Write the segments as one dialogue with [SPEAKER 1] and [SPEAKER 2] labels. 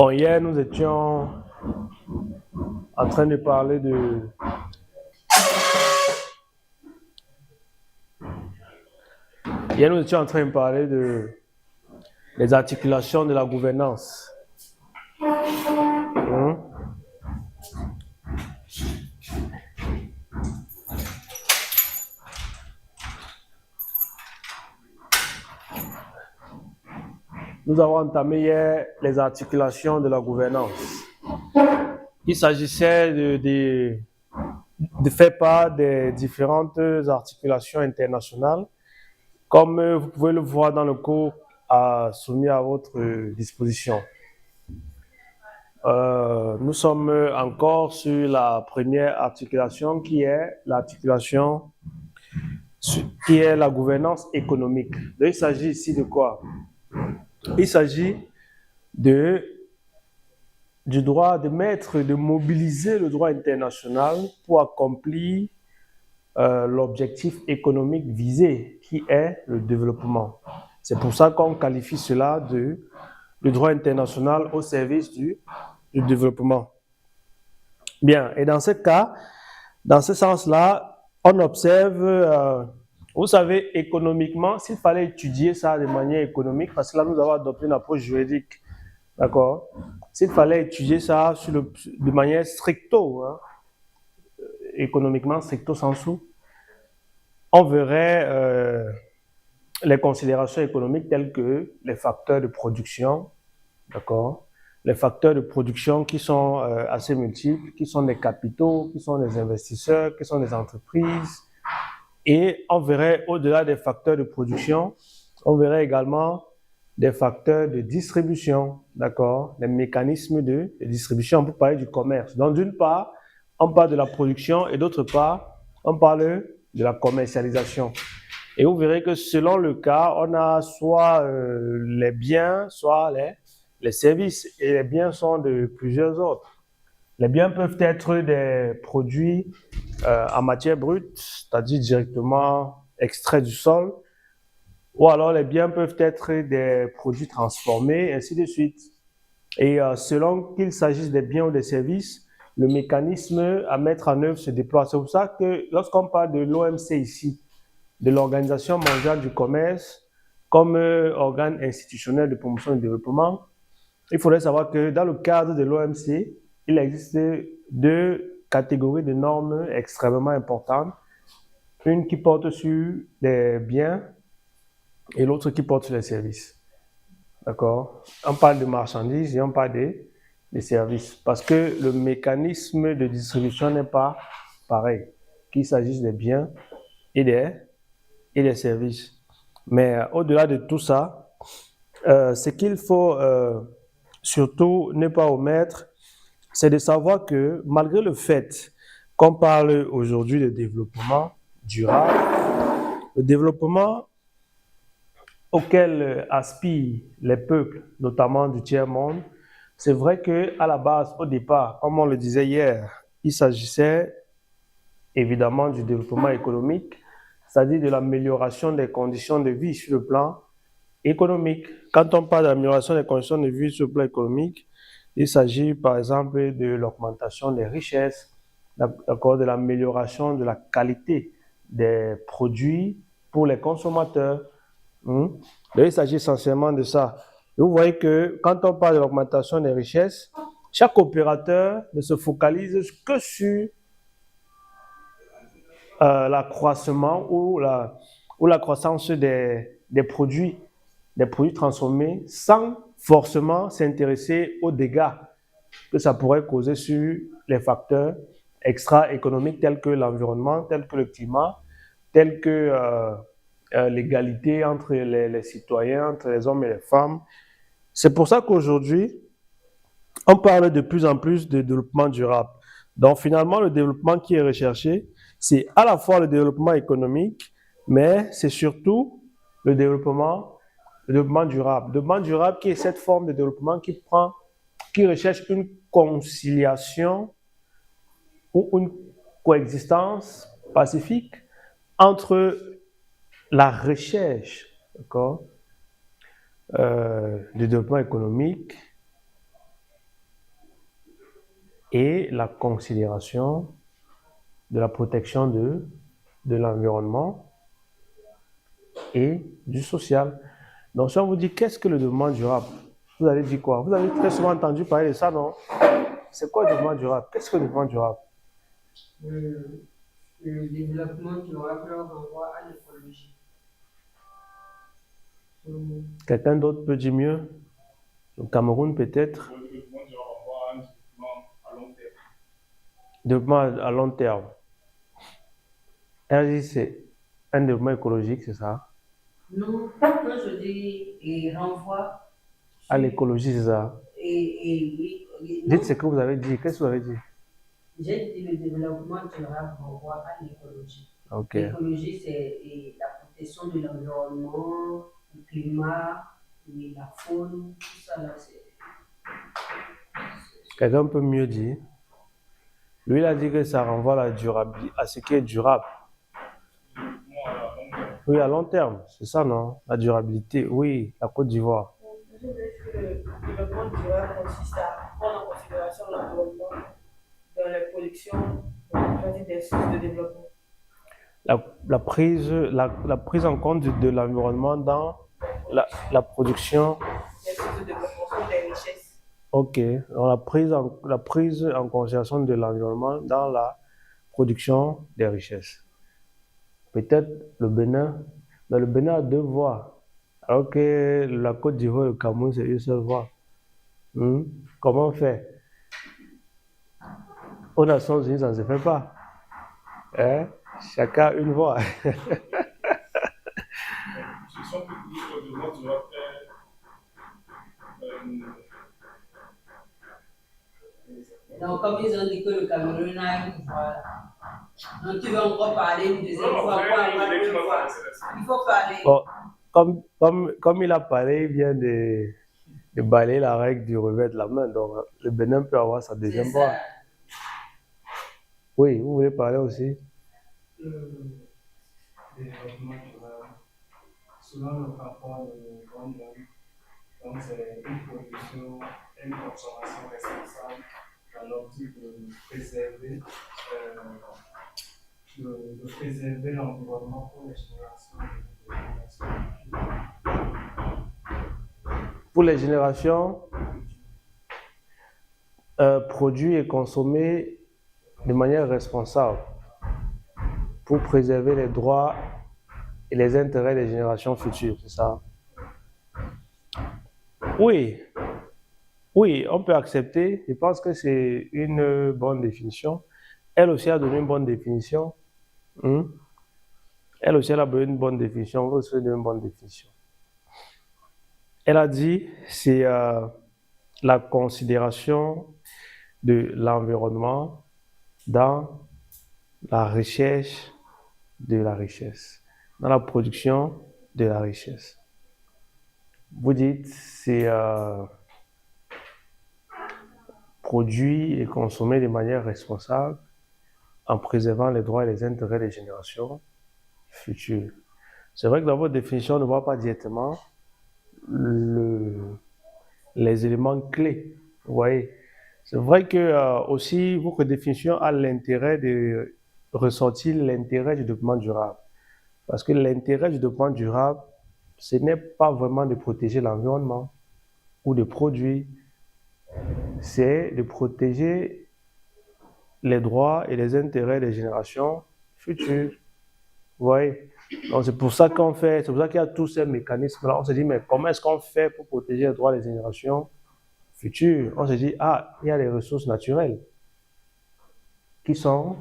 [SPEAKER 1] Bon, hier, nous étions en train de parler de... Hier, nous étions en train de parler des articulations de la gouvernance. Hein? Nous avons entamé hier les articulations de la gouvernance. Il s'agissait de faire part des différentes articulations internationales, comme vous pouvez le voir dans le cours soumis à votre disposition. Nous sommes encore sur la première articulation qui est l'articulation qui est la gouvernance économique. Donc, il s'agit ici de quoi? Il s'agit du droit de mobiliser le droit international pour accomplir l'objectif économique visé, qui est le développement. C'est pour ça qu'on qualifie cela de droit international au service du développement. Bien, et dans ce cas, dans ce sens-là, on observe, vous savez, économiquement, s'il fallait étudier ça de manière économique, parce que là, nous avons adopté une approche juridique, d'accord? S'il fallait étudier ça de manière stricto, économiquement, stricto sensu, on verrait les considérations économiques telles que les facteurs de production, d'accord? Les facteurs de production qui sont assez multiples, qui sont des capitaux, qui sont des investisseurs, qui sont des entreprises. Et on verrait au-delà des facteurs de production, on verrait également des facteurs de distribution, d'accord? Les mécanismes de distribution pour parler du commerce. Donc d'une part, on parle de la production et d'autre part, on parle de la commercialisation. Et vous verrez que selon le cas, on a soit les biens, soit les services. Et les biens sont de plusieurs ordres. Les biens peuvent être des produits en matière brute, c'est-à-dire directement extraits du sol, ou alors les biens peuvent être des produits transformés, ainsi de suite. Et selon qu'il s'agisse des biens ou des services, le mécanisme à mettre en œuvre se déploie. C'est pour ça que lorsqu'on parle de l'OMC ici, de l'Organisation mondiale du commerce, comme organe institutionnel de promotion et de développement, il faudrait savoir que dans le cadre de l'OMC, il existe deux catégories de normes extrêmement importantes. Une qui porte sur les biens et l'autre qui porte sur les services. D'accord? On parle de marchandises et on parle des services. Parce que le mécanisme de distribution n'est pas pareil, qu'il s'agisse des biens et des services. Mais au-delà de tout ça, ce qu'il faut surtout ne pas omettre, c'est de savoir que malgré le fait qu'on parle aujourd'hui de développement durable, le développement auquel aspirent les peuples, notamment du tiers-monde, c'est vrai qu'à la base, au départ, comme on le disait hier, il s'agissait évidemment du développement économique, c'est-à-dire de l'amélioration des conditions de vie sur le plan économique. Quand on parle d'amélioration des conditions de vie sur le plan économique, il s'agit par exemple de l'augmentation des richesses, d'accord, de l'amélioration de la qualité des produits pour les consommateurs. Donc, il s'agit essentiellement de ça. Et vous voyez que quand on parle de l'augmentation des richesses, chaque opérateur ne se focalise que sur l'accroissement ou la croissance des produits transformés sans forcément s'intéresser aux dégâts que ça pourrait causer sur les facteurs extra-économiques tels que l'environnement, tels que le climat, tels que l'égalité entre les citoyens, entre les hommes et les femmes. C'est pour ça qu'aujourd'hui, on parle de plus en plus de développement durable. Donc finalement, le développement qui est recherché, c'est à la fois le développement économique, mais c'est surtout le développement durable. Le développement durable qui est cette forme de développement qui recherche une conciliation ou une coexistence pacifique entre la recherche, d'accord, du développement économique et la considération de la protection de l'environnement et du social. Donc, si on vous dit qu'est-ce que le développement durable, vous allez dire quoi? Vous avez très souvent entendu parler de ça, non? C'est quoi le développement durable? Qu'est-ce que le développement durable?
[SPEAKER 2] Le développement durable renvoie à l'écologie.
[SPEAKER 1] Quelqu'un d'autre peut dire mieux? Le Cameroun peut-être?
[SPEAKER 3] Le développement durable renvoie à un développement à long terme.
[SPEAKER 1] Développement à long terme. Elle dit c'est un développement écologique, c'est ça?
[SPEAKER 2] Non, quand je dis il renvoie
[SPEAKER 1] À l'écologie, c'est ça?
[SPEAKER 2] oui,
[SPEAKER 1] Dites ce que vous avez dit. Qu'est-ce que vous avez dit?
[SPEAKER 2] J'ai dit le développement durable renvoie à l'écologie.
[SPEAKER 1] Ok.
[SPEAKER 2] L'écologie, c'est la protection de l'environnement, du climat, de la faune, tout ça là,
[SPEAKER 1] Quelqu'un peut mieux dire? Lui, il a dit que ça renvoie à la durabilité, à ce qui est durable. Oui, à long terme, c'est ça, non? La durabilité, oui, la Côte d'Ivoire.
[SPEAKER 4] Je dirais que le développement durable consiste à prendre en considération l'environnement dans la production des sources de développement.
[SPEAKER 1] La prise en compte de l'environnement dans la production.
[SPEAKER 4] Les sources de développement sont des richesses.
[SPEAKER 1] Ok, donc la prise en considération de l'environnement dans la production des richesses. Peut-être le Bénin, mais le Bénin a deux voies, alors que la Côte d'Ivoire et le Cameroun, c'est une seule voie. Comment on fait? Aux Nations Unies, ça ne se fait pas. Hein? Chacun une voie.
[SPEAKER 3] Je sens que le développement durable
[SPEAKER 2] donc, comme ils ont dit que le Cameroun a une voix, donc tu veux encore parler une deuxième fois, il faut parler.
[SPEAKER 1] Bon, comme il a parlé, il vient de balayer la règle du revers de la main. Donc, le Bénin peut avoir sa deuxième voie. Oui, vous voulez parler aussi?
[SPEAKER 5] Développement durable, selon le rapport de London, donc c'est une production et une consommation responsable dans l'optique de préserver l'environnement pour les générations
[SPEAKER 1] Pour les générations, produit et consommé de manière responsable pour préserver les droits et les intérêts des générations futures, c'est ça? Oui, on peut accepter. Je pense que c'est une bonne définition. Elle aussi a donné une bonne définition. Elle aussi elle a donné une bonne définition. On va aussi donner une bonne définition. Elle a dit c'est la considération de l'environnement dans la recherche de la richesse, dans la production de la richesse. Vous dites c'est produit et consommé de manière responsable en préservant les droits et les intérêts des générations futures. C'est vrai que dans votre définition, on ne voit pas directement les éléments clés. Vous voyez, c'est vrai que aussi votre définition a l'intérêt de ressortir l'intérêt du développement durable. Parce que l'intérêt du développement durable, ce n'est pas vraiment de protéger l'environnement ou de produire, c'est de protéger les droits et les intérêts des générations futures. Vous voyez? Donc c'est pour ça c'est pour ça qu'il y a tous ces mécanismes-là. On se dit, mais comment est-ce qu'on fait pour protéger les droits des générations futures? On se dit, il y a les ressources naturelles qui sont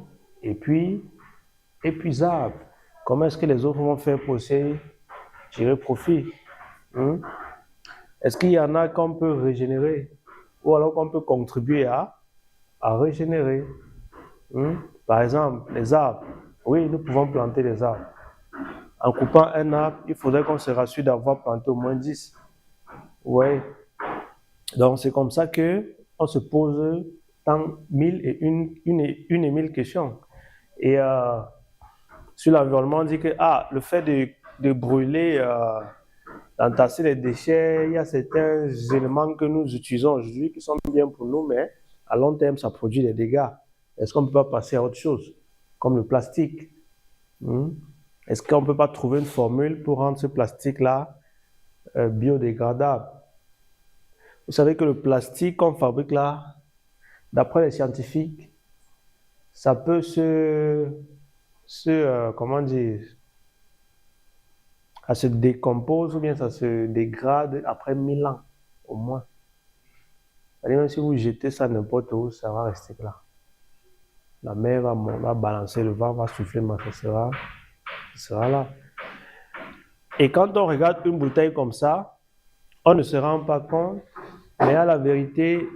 [SPEAKER 1] épuisables. Comment est-ce que les autres vont faire pour tirer profit? Est-ce qu'il y en a qu'on peut régénérer? Ou alors qu'on peut contribuer à régénérer? Par exemple, les arbres. Oui, nous pouvons planter des arbres. En coupant un arbre, il faudrait qu'on se rassure d'avoir planté au moins 10. Oui. Donc, c'est comme ça qu'on se pose tant une et mille questions. Et sur l'environnement, on dit que le fait de brûler, d'entasser les déchets, il y a certains éléments que nous utilisons aujourd'hui qui sont bien pour nous, mais à long terme, ça produit des dégâts. Est-ce qu'on ne peut pas passer à autre chose, comme le plastique? Est-ce qu'on ne peut pas trouver une formule pour rendre ce plastique-là biodégradable? Vous savez que le plastique qu'on fabrique là, d'après les scientifiques, ça peut comment dire, ça se décompose ou bien ça se dégrade après 1000 ans au moins. C'est-à-dire, même si vous jetez ça n'importe où, ça va rester là. La mer va balancer, le vent va souffler, mais ça sera là. Et quand on regarde une bouteille comme ça, on ne se rend pas compte, mais à la vérité,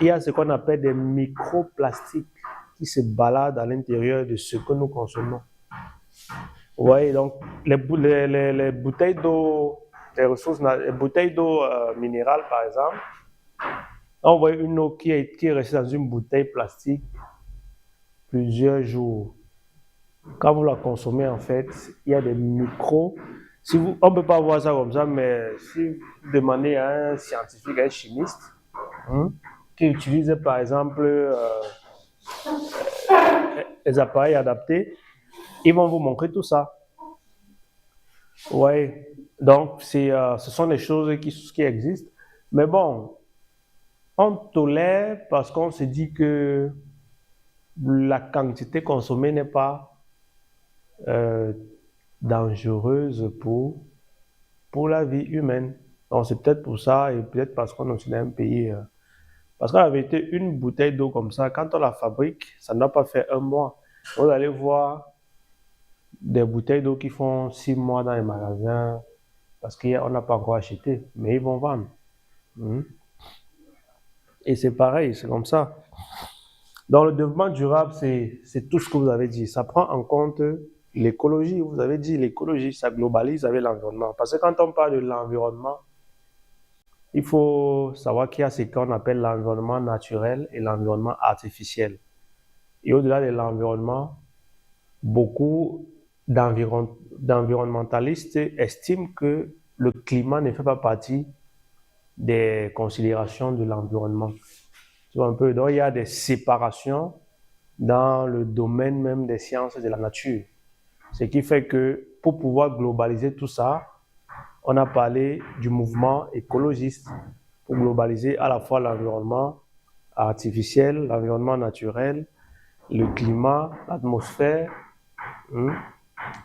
[SPEAKER 1] il y a ce qu'on appelle des microplastiques qui se baladent à l'intérieur de ce que nous consommons. Vous voyez, donc les bouteilles d'eau, les bouteilles d'eau minérale par exemple, on voit une eau qui est restée dans une bouteille plastique plusieurs jours. Quand vous la consommez, en fait, il y a des micros. On ne peut pas voir ça comme ça, mais si vous demandez à un scientifique, à un chimiste, qui utilise par exemple les appareils adaptés, ils vont vous montrer tout ça. Oui, donc ce sont des choses qui existent. Mais bon, on tolère parce qu'on se dit que la quantité consommée n'est pas dangereuse pour la vie humaine. Donc c'est peut-être pour ça et peut-être parce qu'on est aussi dans un pays... parce qu'en vérité, une bouteille d'eau comme ça, quand on la fabrique, ça ne doit pas faire 1 mois. Vous allez voir des bouteilles d'eau qui font 6 mois dans les magasins parce qu'on n'a pas encore acheté, mais ils vont vendre. Et c'est pareil, c'est comme ça. Dans le développement durable, c'est tout ce que vous avez dit. Ça prend en compte l'écologie. Vous avez dit l'écologie, ça globalise avec l'environnement. Parce que quand on parle de l'environnement, il faut savoir qu'il y a ce qu'on appelle l'environnement naturel et l'environnement artificiel. Et au-delà de l'environnement, beaucoup d'environnementalistes estiment que le climat ne fait pas partie des considérations de l'environnement. Tu vois un peu, donc il y a des séparations dans le domaine même des sciences de la nature. Ce qui fait que pour pouvoir globaliser tout ça, on a parlé du mouvement écologiste pour globaliser à la fois l'environnement artificiel, l'environnement naturel, le climat, l'atmosphère.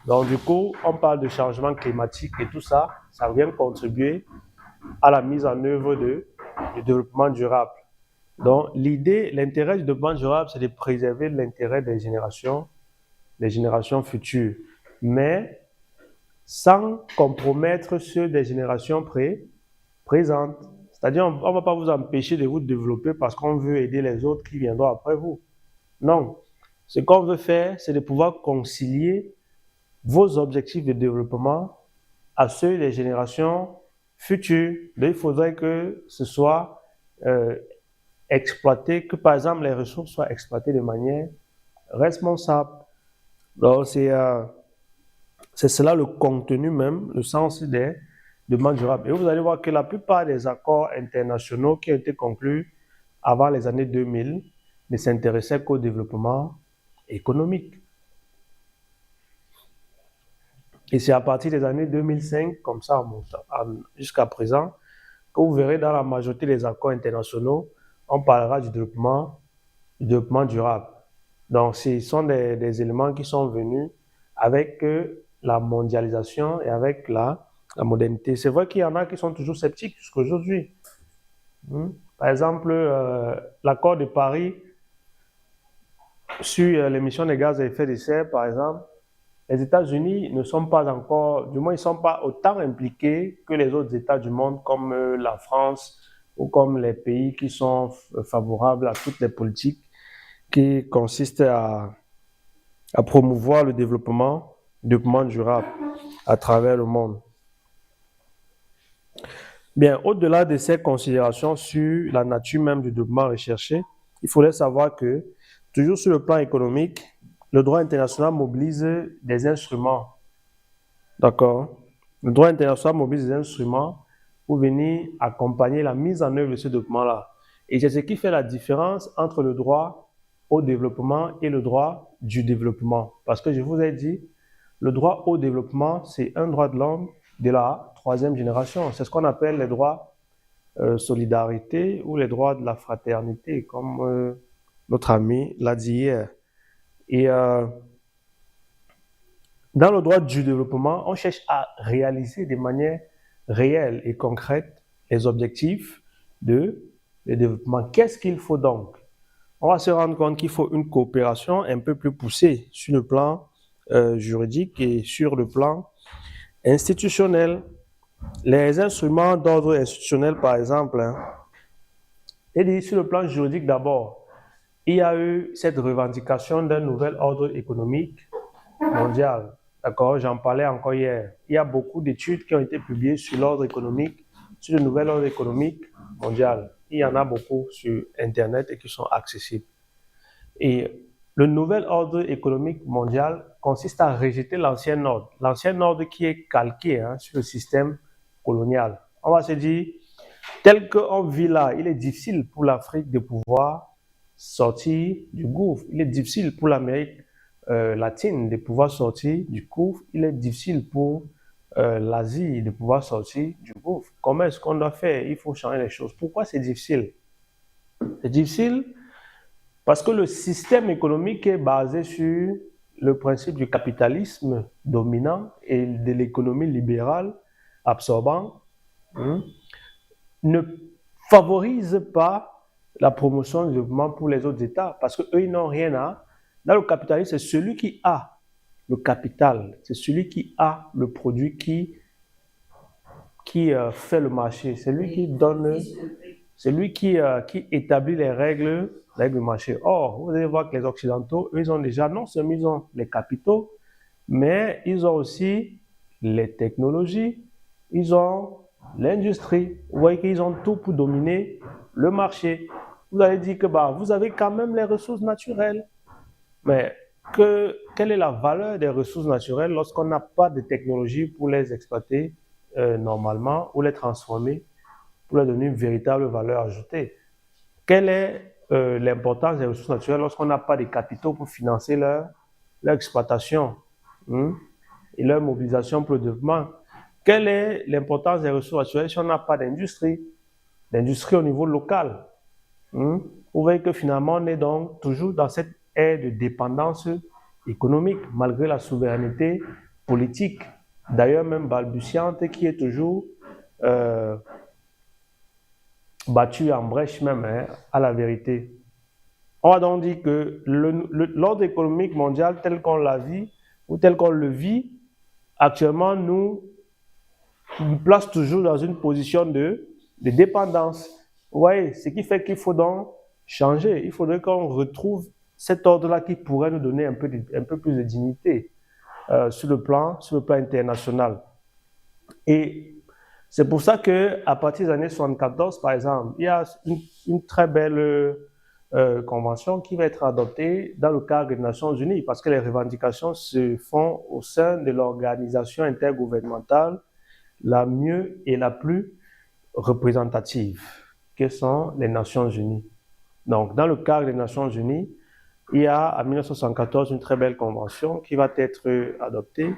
[SPEAKER 1] Donc du coup, on parle de changement climatique et tout ça, ça vient contribuer à la mise en œuvre du développement durable. Donc l'idée, l'intérêt du développement durable, c'est de préserver l'intérêt des générations futures, mais sans compromettre ceux des générations présentes. C'est-à-dire, on ne va pas vous empêcher de vous développer parce qu'on veut aider les autres qui viendront après vous. Non. Ce qu'on veut faire, c'est de pouvoir concilier vos objectifs de développement à ceux des générations futures. Donc, il faudrait que ce soit exploité, que par exemple les ressources soient exploitées de manière responsable. Donc, c'est cela le contenu même, le sens des développements durables. Et vous allez voir que la plupart des accords internationaux qui ont été conclus avant les années 2000 ne s'intéressaient qu'au développement économique. Et c'est à partir des années 2005, comme ça, jusqu'à présent, que vous verrez dans la majorité des accords internationaux, on parlera du développement durable. Donc, ce sont des éléments qui sont venus avec la mondialisation et avec la modernité. C'est vrai qu'il y en a qui sont toujours sceptiques jusqu'à aujourd'hui. Par exemple, l'accord de Paris sur l'émission de gaz à effet de serre, par exemple, les États-Unis ne sont pas encore, du moins ils ne sont pas autant impliqués que les autres États du monde comme la France ou comme les pays qui sont favorables à toutes les politiques qui consistent à promouvoir le développement durable à travers le monde. Bien, au-delà de ces considérations sur la nature même du développement recherché, il faudrait savoir que, toujours sur le plan économique, le droit international mobilise des instruments. D'accord? Le droit international mobilise des instruments pour venir accompagner la mise en œuvre de ce développement-là. Et c'est ce qui fait la différence entre le droit au développement et le droit du développement. Parce que je vous ai dit, le droit au développement, c'est un droit de l'homme de la troisième génération. C'est ce qu'on appelle les droits solidarité ou les droits de la fraternité, comme notre ami l'a dit hier. Et dans le droit du développement, on cherche à réaliser de manière réelle et concrète les objectifs de développement. Qu'est-ce qu'il faut donc? On va se rendre compte qu'il faut une coopération un peu plus poussée sur le plan juridique et sur le plan institutionnel. Les instruments d'ordre institutionnel, par exemple, et dit sur le plan juridique d'abord, il y a eu cette revendication d'un nouvel ordre économique mondial. D'accord, j'en parlais encore hier. Il y a beaucoup d'études qui ont été publiées sur l'ordre économique, sur le nouvel ordre économique mondial. Il y en a beaucoup sur Internet et qui sont accessibles. Et le nouvel ordre économique mondial consiste à rejeter l'ancien ordre. L'ancien ordre qui est calqué sur le système colonial. On va se dire, tel qu'on vit là, il est difficile pour l'Afrique de pouvoir sortir du gouffre. Il est difficile pour l'Amérique latine de pouvoir sortir du gouffre. Il est difficile pour l'Asie de pouvoir sortir du gouffre. Comment est-ce qu'on doit faire? Il faut changer les choses. Pourquoi c'est difficile? C'est difficile parce que le système économique est basé sur le principe du capitalisme dominant et de l'économie libérale absorbant, ne favorise pas la promotion du développement pour les autres États parce qu'eux, ils n'ont rien à... Dans le capitalisme, c'est celui qui a le capital, c'est celui qui a le produit qui fait le marché, c'est lui qui donne, c'est lui qui établit les règles du marché. Or, vous allez voir que les Occidentaux, eux, ils ont déjà, non seulement ils ont les capitaux, mais ils ont aussi les technologies, ils ont l'industrie. Vous voyez qu'ils ont tout pour dominer le marché. Vous allez dire que vous avez quand même les ressources naturelles. Mais quelle est la valeur des ressources naturelles lorsqu'on n'a pas de technologie pour les exploiter normalement ou les transformer pour leur donner une véritable valeur ajoutée? Quelle est l'importance des ressources naturelles lorsqu'on n'a pas de capitaux pour financer leur exploitation et leur mobilisation pour le développement? Quelle est l'importance des ressources naturelles si on n'a pas d'industrie au niveau local? Vous voyez que finalement, on est donc toujours dans cette ère de dépendance économique, malgré la souveraineté politique, d'ailleurs même balbutiante, qui est toujours battue en brèche même, à la vérité. On va donc dire que l'ordre économique mondial tel qu'on la vit, ou tel qu'on le vit, actuellement nous place toujours dans une position de dépendance. Vous voyez, ce qui fait qu'il faut donc changer. Il faudrait qu'on retrouve cet ordre-là qui pourrait nous donner un peu plus de dignité sur le plan international. Et c'est pour ça qu'à partir des années 74, par exemple, il y a une très belle convention qui va être adoptée dans le cadre des Nations Unies, parce que les revendications se font au sein de l'organisation intergouvernementale la mieux et la plus représentative, que sont les Nations Unies. Donc, dans le cadre des Nations Unies, il y a en 1974 une très belle convention qui va être adoptée,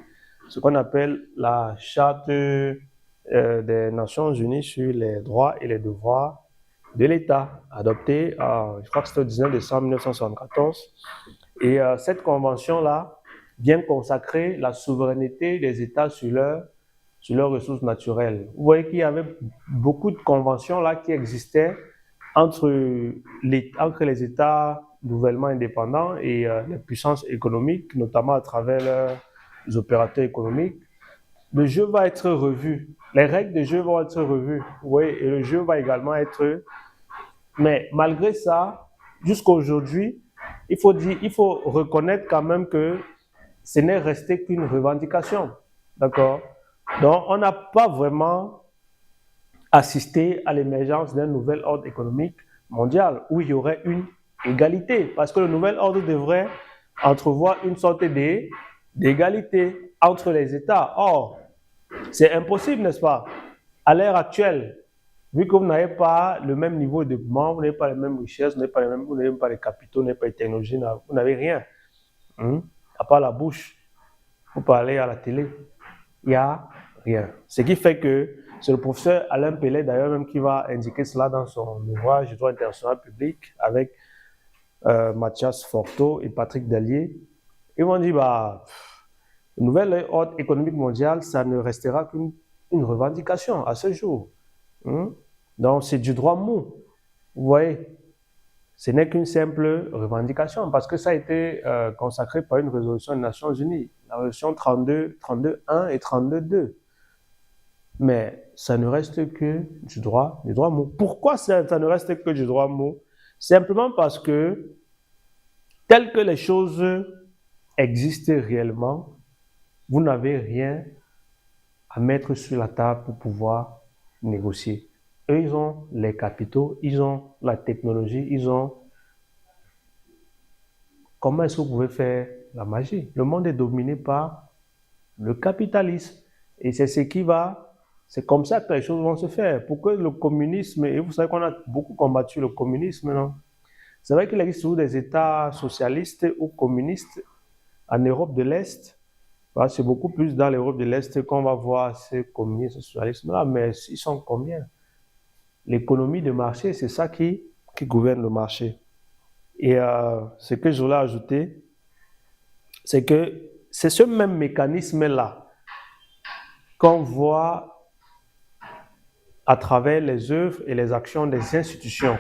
[SPEAKER 1] ce qu'on appelle la Charte des Nations Unies sur les droits et les devoirs de l'État, adoptée, je crois que c'était au 19 décembre 1974. Et cette convention-là vient consacrer la souveraineté des États sur leurs ressources naturelles. Vous voyez qu'il y avait beaucoup de conventions là qui existaient entre les États nouvellement indépendants et les puissances économiques, notamment à travers les opérateurs économiques. Le jeu va être revu, les règles de jeu vont être revues, vous voyez, et le jeu va également être... Mais malgré ça, jusqu'à aujourd'hui, il faut reconnaître quand même que ce n'est resté qu'une revendication, d'accord? Donc, on n'a pas vraiment assisté à l'émergence d'un nouvel ordre économique mondial où il y aurait une égalité, parce que le nouvel ordre devrait entrevoir une sorte d'égalité entre les États. Or, c'est impossible, n'est-ce pas? À l'ère actuelle, vu que vous n'avez pas le même niveau de développement, vous n'avez pas les mêmes richesses, vous n'avez pas les capitaux, vous n'avez pas les technologies, vous n'avez rien. À part la bouche, vous parlez à la télé, il n'y a rien. Ce qui fait que c'est le professeur Alain Pellet d'ailleurs même qui va indiquer cela dans son ouvrage « Droit international public » avec Mathias Forteau et Patrick Dallier. Ils vont dire, bah, le nouvel ordre économique mondial, ça ne restera qu'une revendication à ce jour. Donc, c'est du droit mou. Vous voyez, ce n'est qu'une simple revendication parce que ça a été consacré par une résolution des Nations Unies, la résolution 32.1 et 32.2. Mais ça ne reste que du droit mou. Pourquoi ça ne reste que du droit mou? Simplement parce que, telles que les choses existent réellement, vous n'avez rien à mettre sur la table pour pouvoir négocier. Eux, ils ont les capitaux, ils ont la technologie, ils ont... Comment est-ce que vous pouvez faire la magie? Le monde est dominé par le capitalisme. Et c'est ce qui va... C'est comme ça que les choses vont se faire. Pourquoi le communisme... Et vous savez qu'on a beaucoup combattu le communisme, non? C'est vrai qu'il existe toujours des États socialistes ou communistes en Europe de l'Est. C'est beaucoup plus dans l'Europe de l'Est qu'on va voir ces communistes socialistes-là, mais ils sont combien? L'économie de marché, c'est ça qui gouverne le marché. Et ce que je voulais ajouter, c'est que c'est ce même mécanisme-là qu'on voit à travers les œuvres et les actions des institutions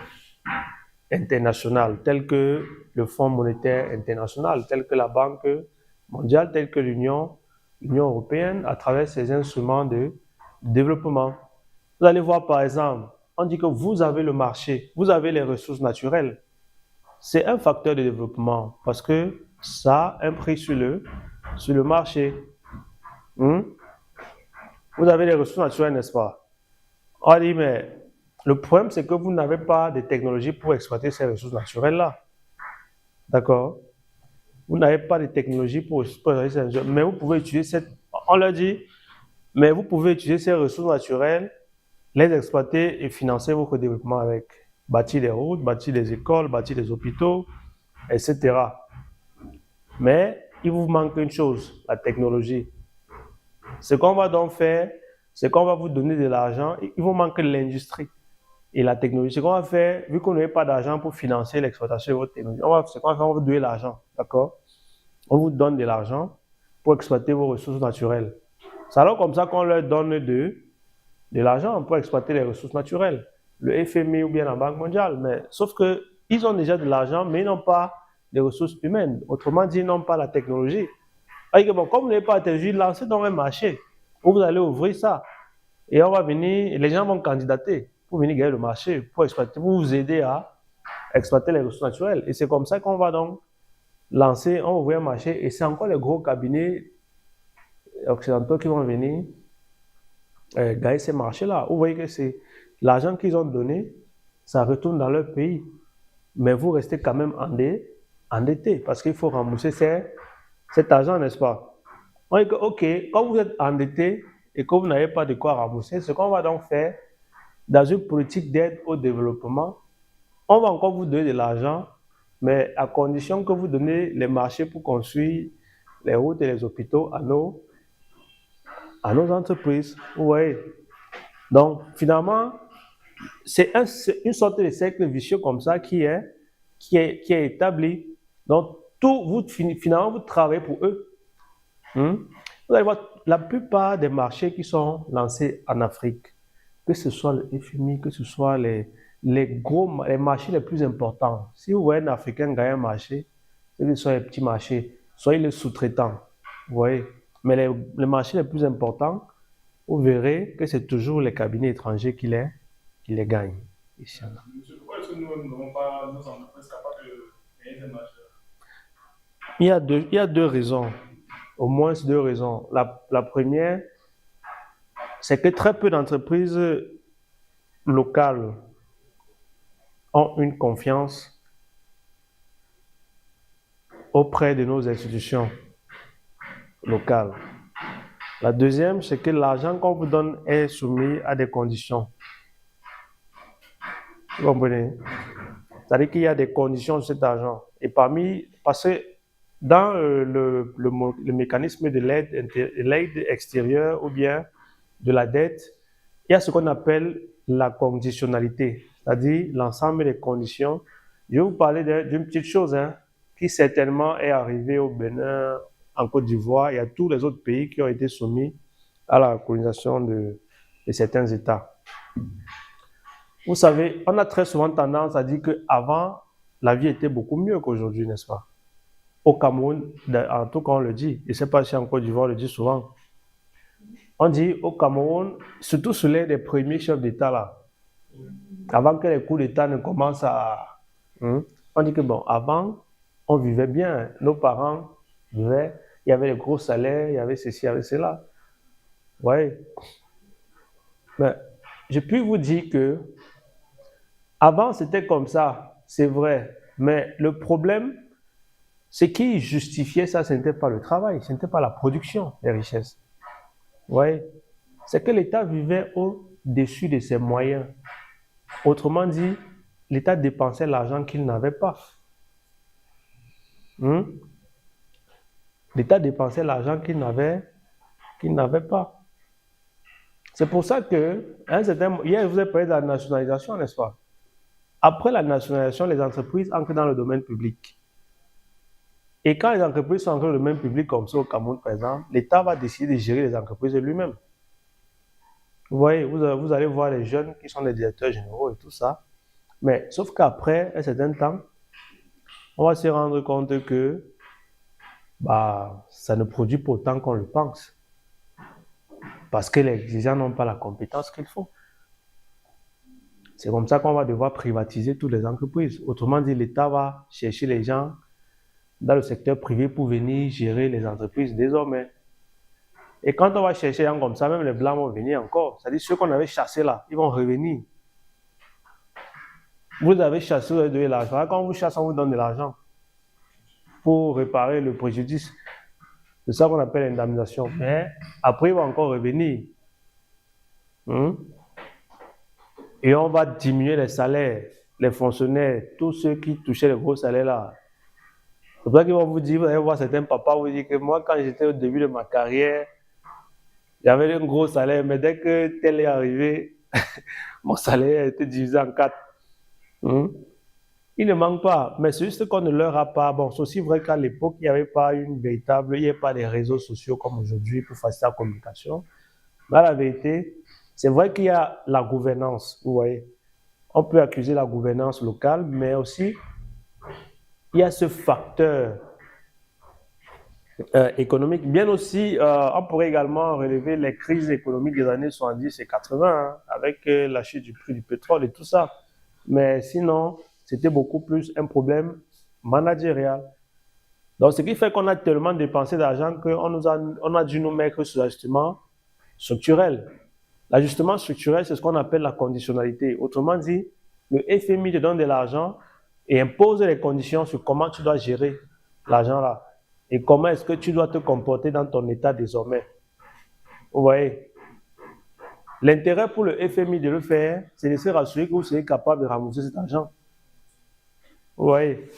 [SPEAKER 1] internationales, telles que le Fonds monétaire international, telles que la Banque mondiale, telles que l'Union européenne, à travers ses instruments de développement. Vous allez voir par exemple, on dit que vous avez le marché, vous avez les ressources naturelles. C'est un facteur de développement parce que ça a un prix sur le marché. Vous avez les ressources naturelles, n'est-ce pas? On dit, mais le problème, c'est que vous n'avez pas de technologie pour exploiter ces ressources naturelles-là. D'accord? Vous n'avez pas de technologie pour exploiter ces ressources, mais vous pouvez utiliser on leur dit, mais vous pouvez utiliser ces ressources naturelles, les exploiter et financer votre développement avec. Bâtir des routes, bâtir des écoles, bâtir des hôpitaux, etc. Mais il vous manque une chose, la technologie. Ce qu'on va donc faire, c'est qu'on va vous donner de l'argent, il vous manque l'industrie et la technologie. Ce qu'on va faire, vu qu'on n'a pas d'argent pour financer l'exploitation de votre technologie, ce qu'on va faire, on va vous donner l'argent, d'accord? On vous donne de l'argent pour exploiter vos ressources naturelles. C'est alors comme ça qu'on leur donne de l'argent pour exploiter les ressources naturelles. Le FMI ou bien la Banque mondiale, mais sauf qu'ils ont déjà de l'argent, mais ils n'ont pas de ressources humaines. Autrement dit, ils n'ont pas la technologie. Alors, bon, comme vous n'avez pas la technologie, lancez dans un marché où vous allez ouvrir ça. Et on va venir, les gens vont candidater pour venir gagner le marché, pour vous aider à exploiter les ressources naturelles. Et c'est comme ça qu'on va donc lancer, on va ouvrir un marché. Et c'est encore les gros cabinets occidentaux qui vont venir gagner ces marchés-là. Vous voyez que c'est l'argent qu'ils ont donné, ça retourne dans leur pays. Mais vous restez quand même endetté parce qu'il faut rembourser cet argent, n'est-ce pas? On dit que, OK, quand vous êtes endetté et que vous n'avez pas de quoi rembourser, ce qu'on va donc faire, dans une politique d'aide au développement, on va encore vous donner de l'argent, mais à condition que vous donnez les marchés pour construire les routes et les hôpitaux à nos entreprises. Vous voyez? Donc, finalement, c'est une sorte de cercle vicieux comme ça qui est établi. Donc, finalement, vous travaillez pour eux. Vous allez voir, la plupart des marchés qui sont lancés en Afrique, que ce soit le FMI, que ce soit les marchés les plus importants. Si vous voyez un Africain gagner un marché, que ce soit les petits marchés, soyez les sous-traitants. Vous voyez? Mais les marchés les plus importants, vous verrez que c'est toujours les cabinets étrangers qui les gagnent.
[SPEAKER 3] Monsieur, pourquoi est-ce que nous n'avons pas nos entreprises capables de gagner ces marchés?
[SPEAKER 1] Il y a deux raisons, au moins deux raisons. La première, c'est que très peu d'entreprises locales ont une confiance auprès de nos institutions locales. La deuxième, c'est que l'argent qu'on vous donne est soumis à des conditions. Vous comprenez? C'est-à-dire qu'il y a des conditions de cet argent. Et parce que dans le mécanisme de l'aide extérieure ou bien de la dette, il y a ce qu'on appelle la conditionnalité, c'est-à-dire l'ensemble des conditions. Je vais vous parler d'une petite chose qui certainement est arrivée au Bénin, en Côte d'Ivoire et à tous les autres pays qui ont été soumis à la colonisation de certains États. Vous savez, on a très souvent tendance à dire qu'avant, la vie était beaucoup mieux qu'aujourd'hui, n'est-ce pas? Au Cameroun, en tout cas, on le dit. Je ne sais pas si en Côte d'Ivoire, on le dit souvent. On dit au Cameroun, surtout sous l'ère des premiers chefs d'État, là, avant que les coups d'État ne commencent à... on dit que, bon, avant, on vivait bien. Nos parents vivaient, il y avait les gros salaires, il y avait ceci, il y avait cela. Oui. Mais je puis vous dire que avant, c'était comme ça, c'est vrai. Mais le problème, ce qui justifiait ça, ce n'était pas le travail, ce n'était pas la production des richesses. Oui. C'est que l'État vivait au-dessus de ses moyens. Autrement dit, l'État dépensait l'argent qu'il n'avait pas. L'État dépensait l'argent qu'il n'avait pas. C'est pour ça que, hier, je vous ai parlé de la nationalisation, n'est-ce pas? Après la nationalisation, les entreprises entrent dans le domaine public. Et quand les entreprises sont entrées dans le domaine public, comme ça au Cameroun, par exemple, l'État va décider de gérer les entreprises de lui-même. Vous voyez, vous allez voir les jeunes qui sont des directeurs généraux et tout ça. Mais sauf qu'après un certain temps, on va se rendre compte que ça ne produit pas autant qu'on le pense. Parce que les gens n'ont pas la compétence qu'il faut. C'est comme ça qu'on va devoir privatiser toutes les entreprises. Autrement dit, l'État va chercher les gens dans le secteur privé pour venir gérer les entreprises désormais. Et quand on va chercher les gens comme ça, même les Blancs vont venir encore. C'est-à-dire ceux qu'on avait chassés là, ils vont revenir. Vous avez chassé, vous avez donné l'argent. Quand on vous chasse, on vous donne de l'argent pour réparer le préjudice. C'est ça qu'on appelle l'indemnisation. Mais après, ils vont encore revenir. Et on va diminuer les salaires, les fonctionnaires, tous ceux qui touchaient les gros salaires là. C'est pour ça qu'ils vont vous dire, vous allez voir certains papas vous dire que moi, quand j'étais au début de ma carrière, j'avais un gros salaire, mais dès que tel est arrivé, mon salaire a été divisé en 4. Il ne manque pas, mais c'est juste qu'on ne leur a pas. Bon, c'est aussi vrai qu'à l'époque, il n'y avait pas il n'y avait pas des réseaux sociaux comme aujourd'hui pour faciliter la communication. Mais la vérité, c'est vrai qu'il y a la gouvernance, vous voyez. On peut accuser la gouvernance locale, mais aussi, il y a ce facteur économique. Bien aussi, on pourrait également relever les crises économiques des années 70 et 80, avec la chute du prix du pétrole et tout ça. Mais sinon, c'était beaucoup plus un problème managérial. Donc, ce qui fait qu'on a tellement dépensé d'argent qu'on a dû nous mettre sur l'ajustement structurel. L'ajustement structurel, c'est ce qu'on appelle la conditionnalité. Autrement dit, le FMI te donne de l'argent et impose les conditions sur comment tu dois gérer l'argent là. Et comment est-ce que tu dois te comporter dans ton état désormais. Vous voyez? L'intérêt pour le FMI de le faire, c'est de se rassurer que vous serez capable de rembourser cet argent. Vous voyez?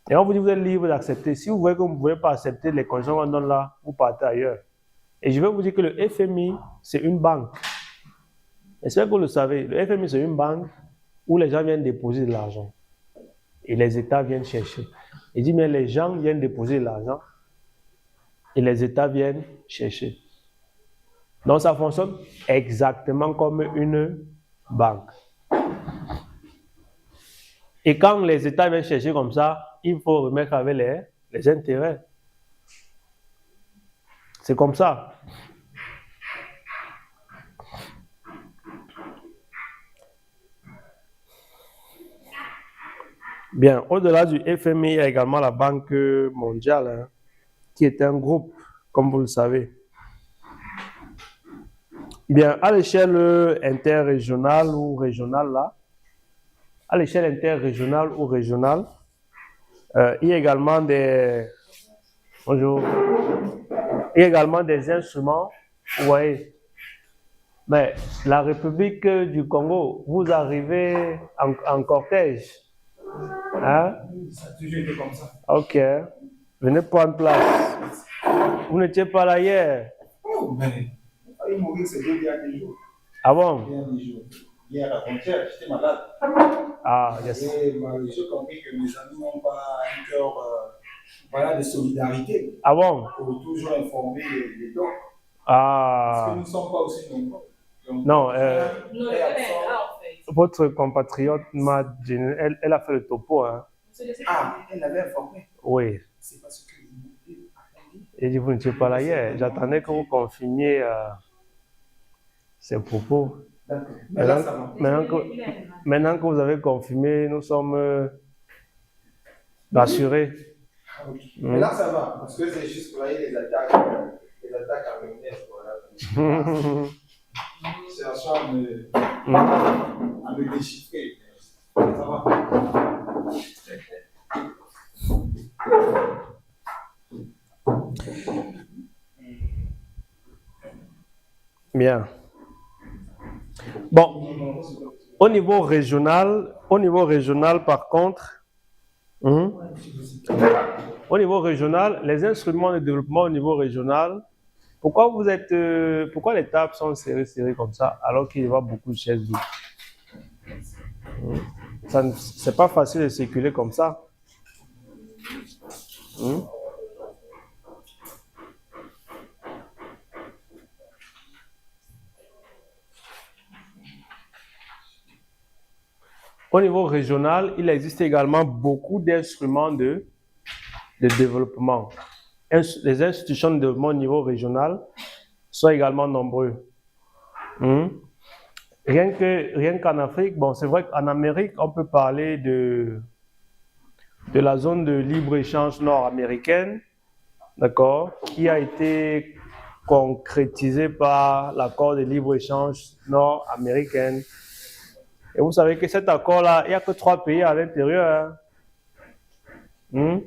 [SPEAKER 1] Et on vous dit vous êtes libre d'accepter. Si vous voyez que vous ne pouvez pas accepter les conditions qu'on donne là, vous partez ailleurs. Et je vais vous dire que le FMI, c'est une banque. J'espère que vous le savez. Le FMI, c'est une banque où les gens viennent déposer de l'argent. Et les États viennent chercher. Il dit, mais les gens viennent déposer de l'argent et les États viennent chercher. Donc, ça fonctionne exactement comme une banque. Et quand les États viennent chercher comme ça, il faut remettre avec les intérêts. C'est comme ça. Bien, au-delà du FMI, il y a également la Banque mondiale, qui est un groupe, comme vous le savez. Bien, à l'échelle interrégionale ou régionale, à l'échelle interrégionale ou régionale, il y a également des instruments, vous voyez, Mais la République du Congo, vous arrivez en cortège. Hein?
[SPEAKER 5] Ça a toujours été comme ça.
[SPEAKER 1] Ok. Venez prendre place. Vous n'étiez pas là hier.
[SPEAKER 6] Oh, mais il mourit, c'est deux derniers jours.
[SPEAKER 1] Ah bon?
[SPEAKER 6] Hier, avant-hier, j'étais malade.
[SPEAKER 1] Ah, yes.
[SPEAKER 6] Et j'ai compris que mes amis n'ont pas un cœur voilà, de solidarité
[SPEAKER 1] Ah bon?
[SPEAKER 6] pour toujours informer les docteurs. Parce que
[SPEAKER 1] Ah.
[SPEAKER 6] nous ne sommes pas aussi nombreux. Donc,
[SPEAKER 1] Non,
[SPEAKER 4] Non, elle est là, en fait.
[SPEAKER 1] votre compatriote m'a dit, elle a fait le topo, hein?
[SPEAKER 6] ah, elle avait informé.
[SPEAKER 1] Oui.
[SPEAKER 6] C'est parce que vous
[SPEAKER 1] Et dit, vous n'étiez pas là hier. J'attendais que vous confirmiez ces propos.
[SPEAKER 6] D'accord. Mais là, ça va.
[SPEAKER 1] Maintenant que vous avez confirmé, nous sommes rassurés.
[SPEAKER 6] Ah, ok. Mais là, ça va. Parce que c'est juste pour aller les attaques à Mendes. Voilà. Cherchant à me déchiffrer. Ça va.
[SPEAKER 1] Bien. Bon, au niveau régional, par contre, au niveau régional, les instruments de développement au niveau régional, pourquoi les tables sont serrées comme ça alors qu'il y a beaucoup de chaises vides? C'est pas facile de circuler comme ça. Au niveau régional, il existe également beaucoup d'instruments de développement. Les institutions de développement au niveau régional sont également nombreux. Rien qu'en Afrique, bon, c'est vrai qu'en Amérique, on peut parler de la zone de libre-échange nord-américaine, d'accord, qui a été concrétisée par l'accord de libre-échange nord-américaine. Et vous savez que cet accord-là, il n'y a que 3 pays à l'intérieur. Il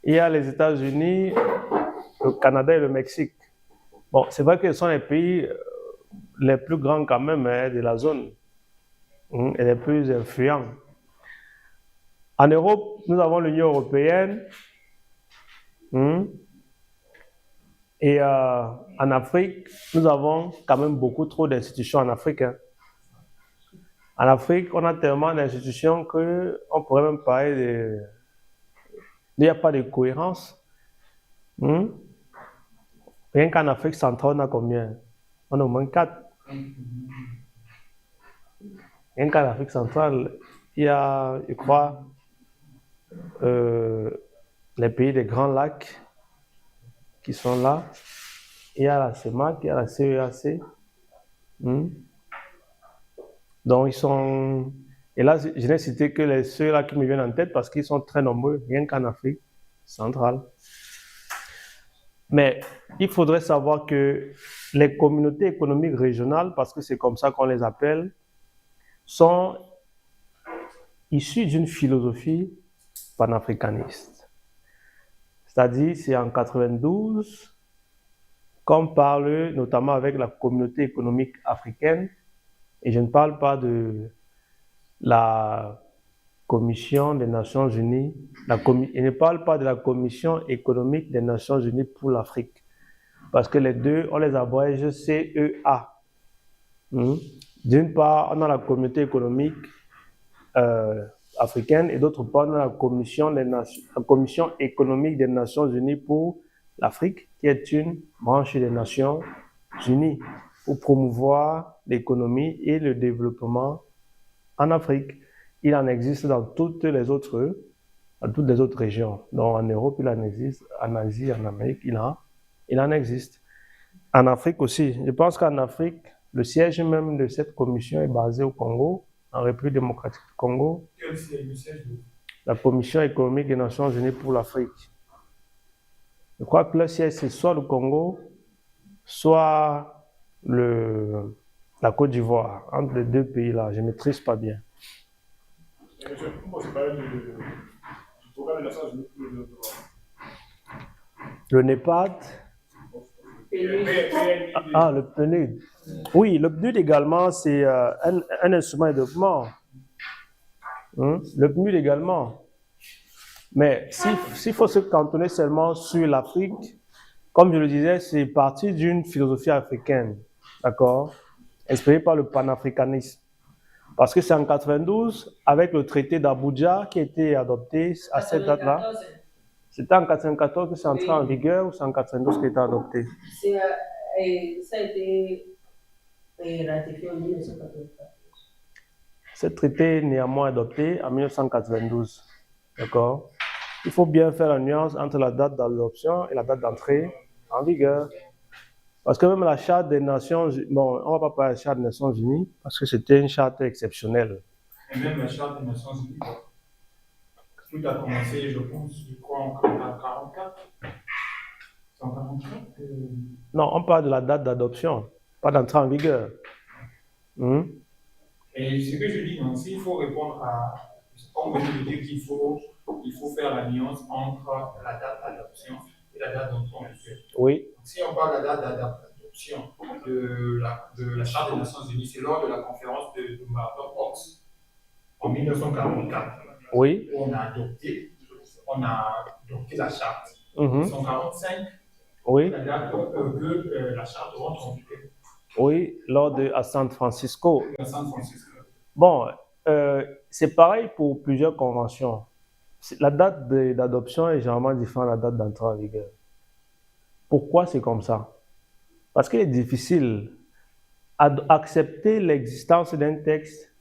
[SPEAKER 1] y a les États-Unis, le Canada et le Mexique. Bon, c'est vrai que ce sont les pays les plus grands quand même de la zone et les plus influents. En Europe, nous avons l'Union européenne. Et en Afrique, nous avons quand même beaucoup trop d'institutions en Afrique. En Afrique, on a tellement d'institutions qu'on pourrait même parler de... Il n'y a pas de cohérence. Rien qu'en Afrique centrale, on a combien? On a au moins 4. Rien qu'en Afrique centrale, il y a, je crois, les pays des Grands Lacs qui sont là. Il y a la CEMAC, il y a la CEAC. Donc, ils sont... Et là, je n'ai cité que ceux-là qui me viennent en tête parce qu'ils sont très nombreux, rien qu'en Afrique centrale. Mais il faudrait savoir que les communautés économiques régionales, parce que c'est comme ça qu'on les appelle, sont issues d'une philosophie panafricaniste. C'est-à-dire, c'est en 92 qu'on parle notamment avec la communauté économique africaine, et je ne parle pas de la Commission des Nations Unies, je ne parle pas de la Commission économique des Nations Unies pour l'Afrique, parce que les deux, on les abrège CEA. D'une part, on a la communauté économique africaine, et d'autre part, on a la Commission économique des Nations Unies pour l'Afrique, qui est une branche des Nations Unies pour promouvoir l'économie et le développement en Afrique. Il en existe dans toutes les autres régions. Donc en Europe, il en existe, en Asie, en Amérique, il en existe. En Afrique aussi. Je pense qu'en Afrique, le siège même de cette commission est basé au Congo, en République démocratique du Congo.
[SPEAKER 5] Quel est le siège de...
[SPEAKER 1] La Commission économique des Nations Unies pour l'Afrique. Je crois que le siège, c'est soit le Congo, soit la Côte d'Ivoire. Entre les deux pays-là, je ne maîtrise pas bien. Le NEPAD,
[SPEAKER 2] PNUD.
[SPEAKER 1] Ah, le PNUD. Oui, le PNUD également, c'est un instrument de développement. Le PNUD également. Mais s'il faut se cantonner seulement sur l'Afrique, comme je le disais, c'est parti d'une philosophie africaine, d'accord, inspirée par le panafricanisme. Parce que c'est en 92, avec le traité d'Abuja qui a été adopté à cette date-là.
[SPEAKER 2] 94,
[SPEAKER 1] C'était en 94 que c'est entré en vigueur ou c'est en 92 qu'il a été adopté?
[SPEAKER 2] ça a été ratifié en 1994.
[SPEAKER 1] Ce traité est néanmoins adopté en 1992. D'accord? Il faut bien faire la nuance entre la date d'adoption et la date d'entrée en vigueur. Parce que même la charte des Nations Unies, bon, on ne va pas parler de la charte des Nations Unies parce que c'était une charte exceptionnelle.
[SPEAKER 6] Et même la charte des Nations Unies, tout a commencé, je pense, je crois, en 1944. C'est en 1944
[SPEAKER 1] Non, on parle de la date d'adoption, pas d'entrée en vigueur.
[SPEAKER 6] Et ce que je dis, donc, s'il faut répondre à. On veut dire qu'il faut faire la nuance entre la date d'adoption et la date d'entrée en vigueur.
[SPEAKER 1] Oui.
[SPEAKER 6] Si on parle de la date d'adoption de la Charte des Nations Unies, c'est lors de la conférence de Bretton Woods en 1944.
[SPEAKER 1] Oui.
[SPEAKER 6] Où on a adopté la charte. En 1945,
[SPEAKER 1] oui.
[SPEAKER 6] la date que la charte rentre en vigueur.
[SPEAKER 1] Oui, lors de à San Francisco.
[SPEAKER 6] À San Francisco.
[SPEAKER 1] Bon, c'est pareil pour plusieurs conventions. La date d'adoption est généralement différente de la date d'entrée en vigueur. Pourquoi c'est comme ça? Parce qu'il est difficile d'accepter l'existence d'un texte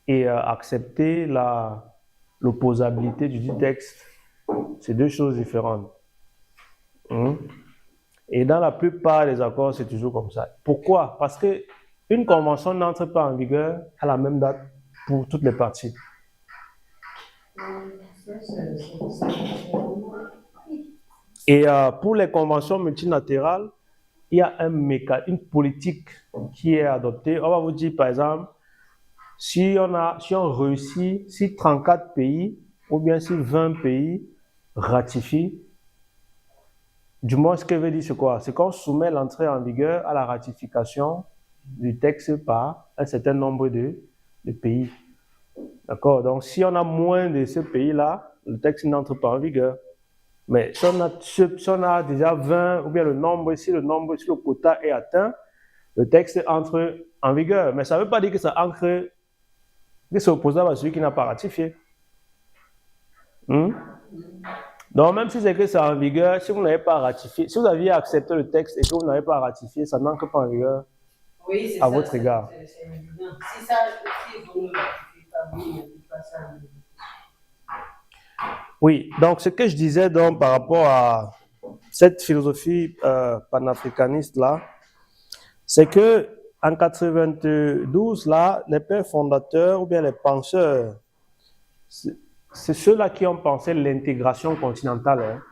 [SPEAKER 1] et accepter l'opposabilité du texte. C'est deux choses différentes. Et dans la plupart des accords, c'est toujours comme ça. Pourquoi? Parce qu'une convention n'entre pas en vigueur à la même date pour toutes les parties. Et pour les conventions multilatérales, il y a une politique qui est adoptée. On va vous dire, par exemple, si on réussit, si 34 pays ou bien si 20 pays ratifient, du moins, ce que veut dire, c'est quoi? C'est qu'on soumet l'entrée en vigueur à la ratification du texte par un certain nombre de pays. D'accord? Donc, si on a moins de ce pays-là, le texte n'entre pas en vigueur. Mais si on a déjà 20, ou bien si le quota est atteint, le texte entre en vigueur. Mais ça ne veut pas dire que ça entre, que c'est opposable à celui qui n'a pas ratifié. Donc, même si c'est que c'est en vigueur, si vous n'avez pas ratifié, si vous aviez accepté le texte et que vous n'avez pas ratifié, ça n'entre pas en vigueur à votre égard.
[SPEAKER 2] C'est évident. Si vous ne ratifiez pas, vous ne faites pas ça.
[SPEAKER 1] Oui, donc ce que je disais donc par rapport à cette philosophie panafricaniste-là, c'est que en 92, là, les pères fondateurs ou bien les penseurs, c'est ceux-là qui ont pensé l'intégration continentale.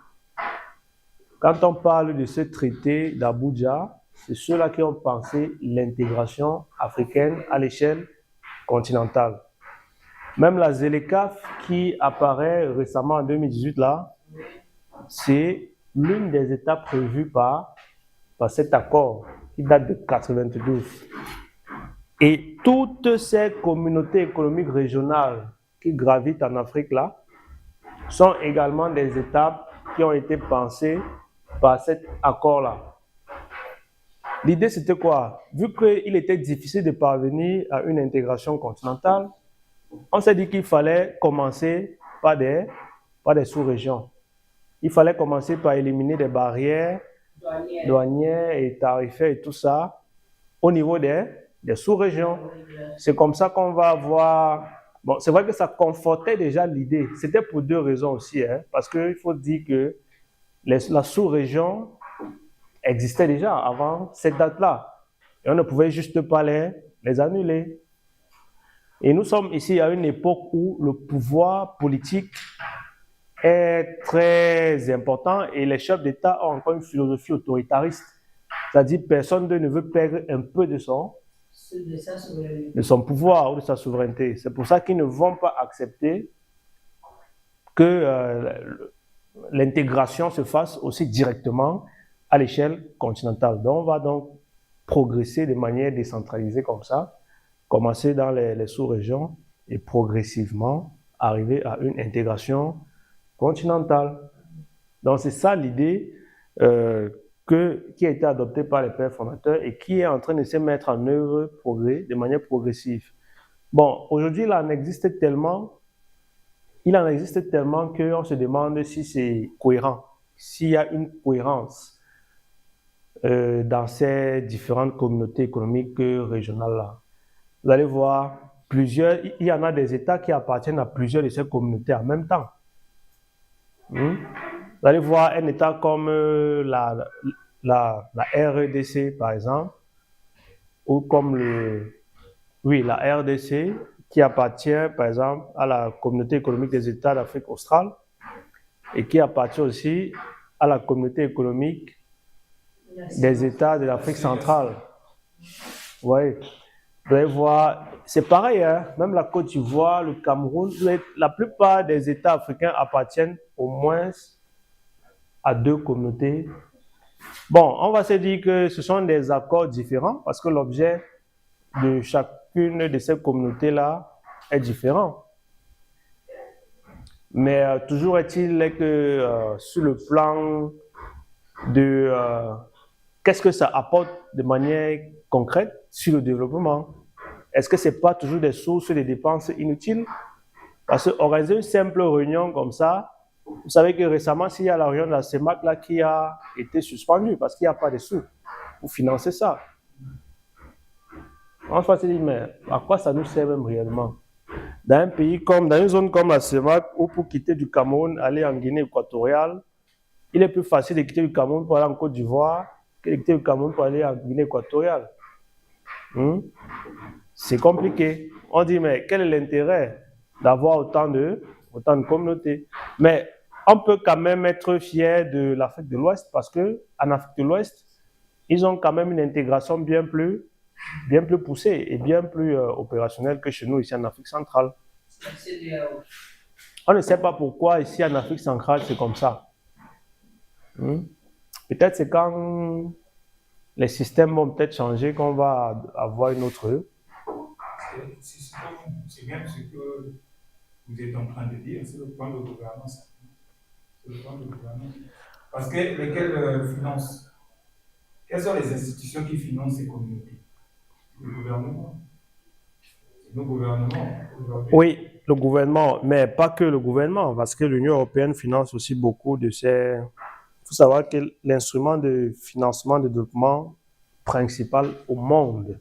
[SPEAKER 1] Quand on parle de ce traité d'Abuja, c'est ceux-là qui ont pensé l'intégration africaine à l'échelle continentale. Même la ZLECAf qui apparaît récemment en 2018, là, c'est l'une des étapes prévues par cet accord qui date de 1992. Et toutes ces communautés économiques régionales qui gravitent en Afrique là, sont également des étapes qui ont été pensées par cet accord-là. L'idée, c'était quoi? Vu qu'il était difficile de parvenir à une intégration continentale, on s'est dit qu'il fallait commencer par des sous-régions. Il fallait commencer par éliminer des barrières douanières et tarifaires et tout ça au niveau des sous-régions. C'est comme ça qu'on va avoir... Bon, c'est vrai que ça confortait déjà l'idée. C'était pour deux raisons aussi, parce qu'il faut dire que la sous-région existait déjà avant cette date-là. Et on ne pouvait juste pas les annuler. Et nous sommes ici à une époque où le pouvoir politique est très important et les chefs d'État ont encore une philosophie autoritariste. C'est-à-dire que personne ne veut perdre un peu de son pouvoir ou de sa souveraineté. C'est pour ça qu'ils ne vont pas accepter que l'intégration se fasse aussi directement à l'échelle continentale. Donc, on va donc progresser de manière décentralisée comme ça, commencer dans les sous-régions et progressivement arriver à une intégration continentale. Donc, c'est ça l'idée qui a été adoptée par les pères fondateurs et qui est en train de se mettre en œuvre de manière progressive. Bon, aujourd'hui, il en existe tellement qu'on se demande si c'est cohérent, s'il y a une cohérence dans ces différentes communautés économiques régionales-là. Vous allez voir, il y en a des États qui appartiennent à plusieurs de ces communautés en même temps. Vous allez voir un État comme la RDC, par exemple, ou comme la RDC, qui appartient, par exemple, à la communauté économique des États d'Afrique australe et qui appartient aussi à la communauté économique des États de l'Afrique centrale. Ouais. Vous allez voir, c'est pareil, hein? Même la Côte d'Ivoire, le Cameroun, la plupart des États africains appartiennent au moins à deux communautés. Bon, on va se dire que ce sont des accords différents parce que l'objet de chacune de ces communautés-là est différent. Mais toujours est-il que sur le plan de qu'est-ce que ça apporte de manière concrète sur le développement? Est-ce que ce n'est pas toujours des sources de dépenses inutiles? Parce qu'organiser une simple réunion comme ça, vous savez que récemment, s'il y a la réunion de la CEMAC là, qui a été suspendue parce qu'il n'y a pas de sous pour financer ça. On va se dire, mais à quoi ça nous sert même réellement? Dans un pays comme, dans une zone comme la CEMAC, où pour quitter du Cameroun, aller en Guinée équatoriale, il est plus facile de quitter du Cameroun pour aller en Côte d'Ivoire que de quitter du Cameroun pour aller en Guinée équatoriale. C'est compliqué. On dit, mais quel est l'intérêt d'avoir autant de communautés? Mais on peut quand même être fier de l'Afrique de l'Ouest parce qu'en Afrique de l'Ouest, ils ont quand même une intégration bien plus poussée et bien plus opérationnelle que chez nous ici en Afrique centrale. On ne sait pas pourquoi ici en Afrique centrale c'est comme ça. Peut-être c'est quand les systèmes vont peut-être changer qu'on va avoir une autre.
[SPEAKER 7] C'est bien ce que vous êtes en train de dire, c'est le plan de gouvernance. C'est le plan de gouvernance. Parce que lesquels financent? Quelles sont les institutions qui financent ces communautés? Le gouvernement. Le gouvernement.
[SPEAKER 1] Oui, le gouvernement, mais pas que le gouvernement, parce que l'Union européenne finance aussi beaucoup de ces. Il faut savoir que l'instrument de financement de développement principal au monde,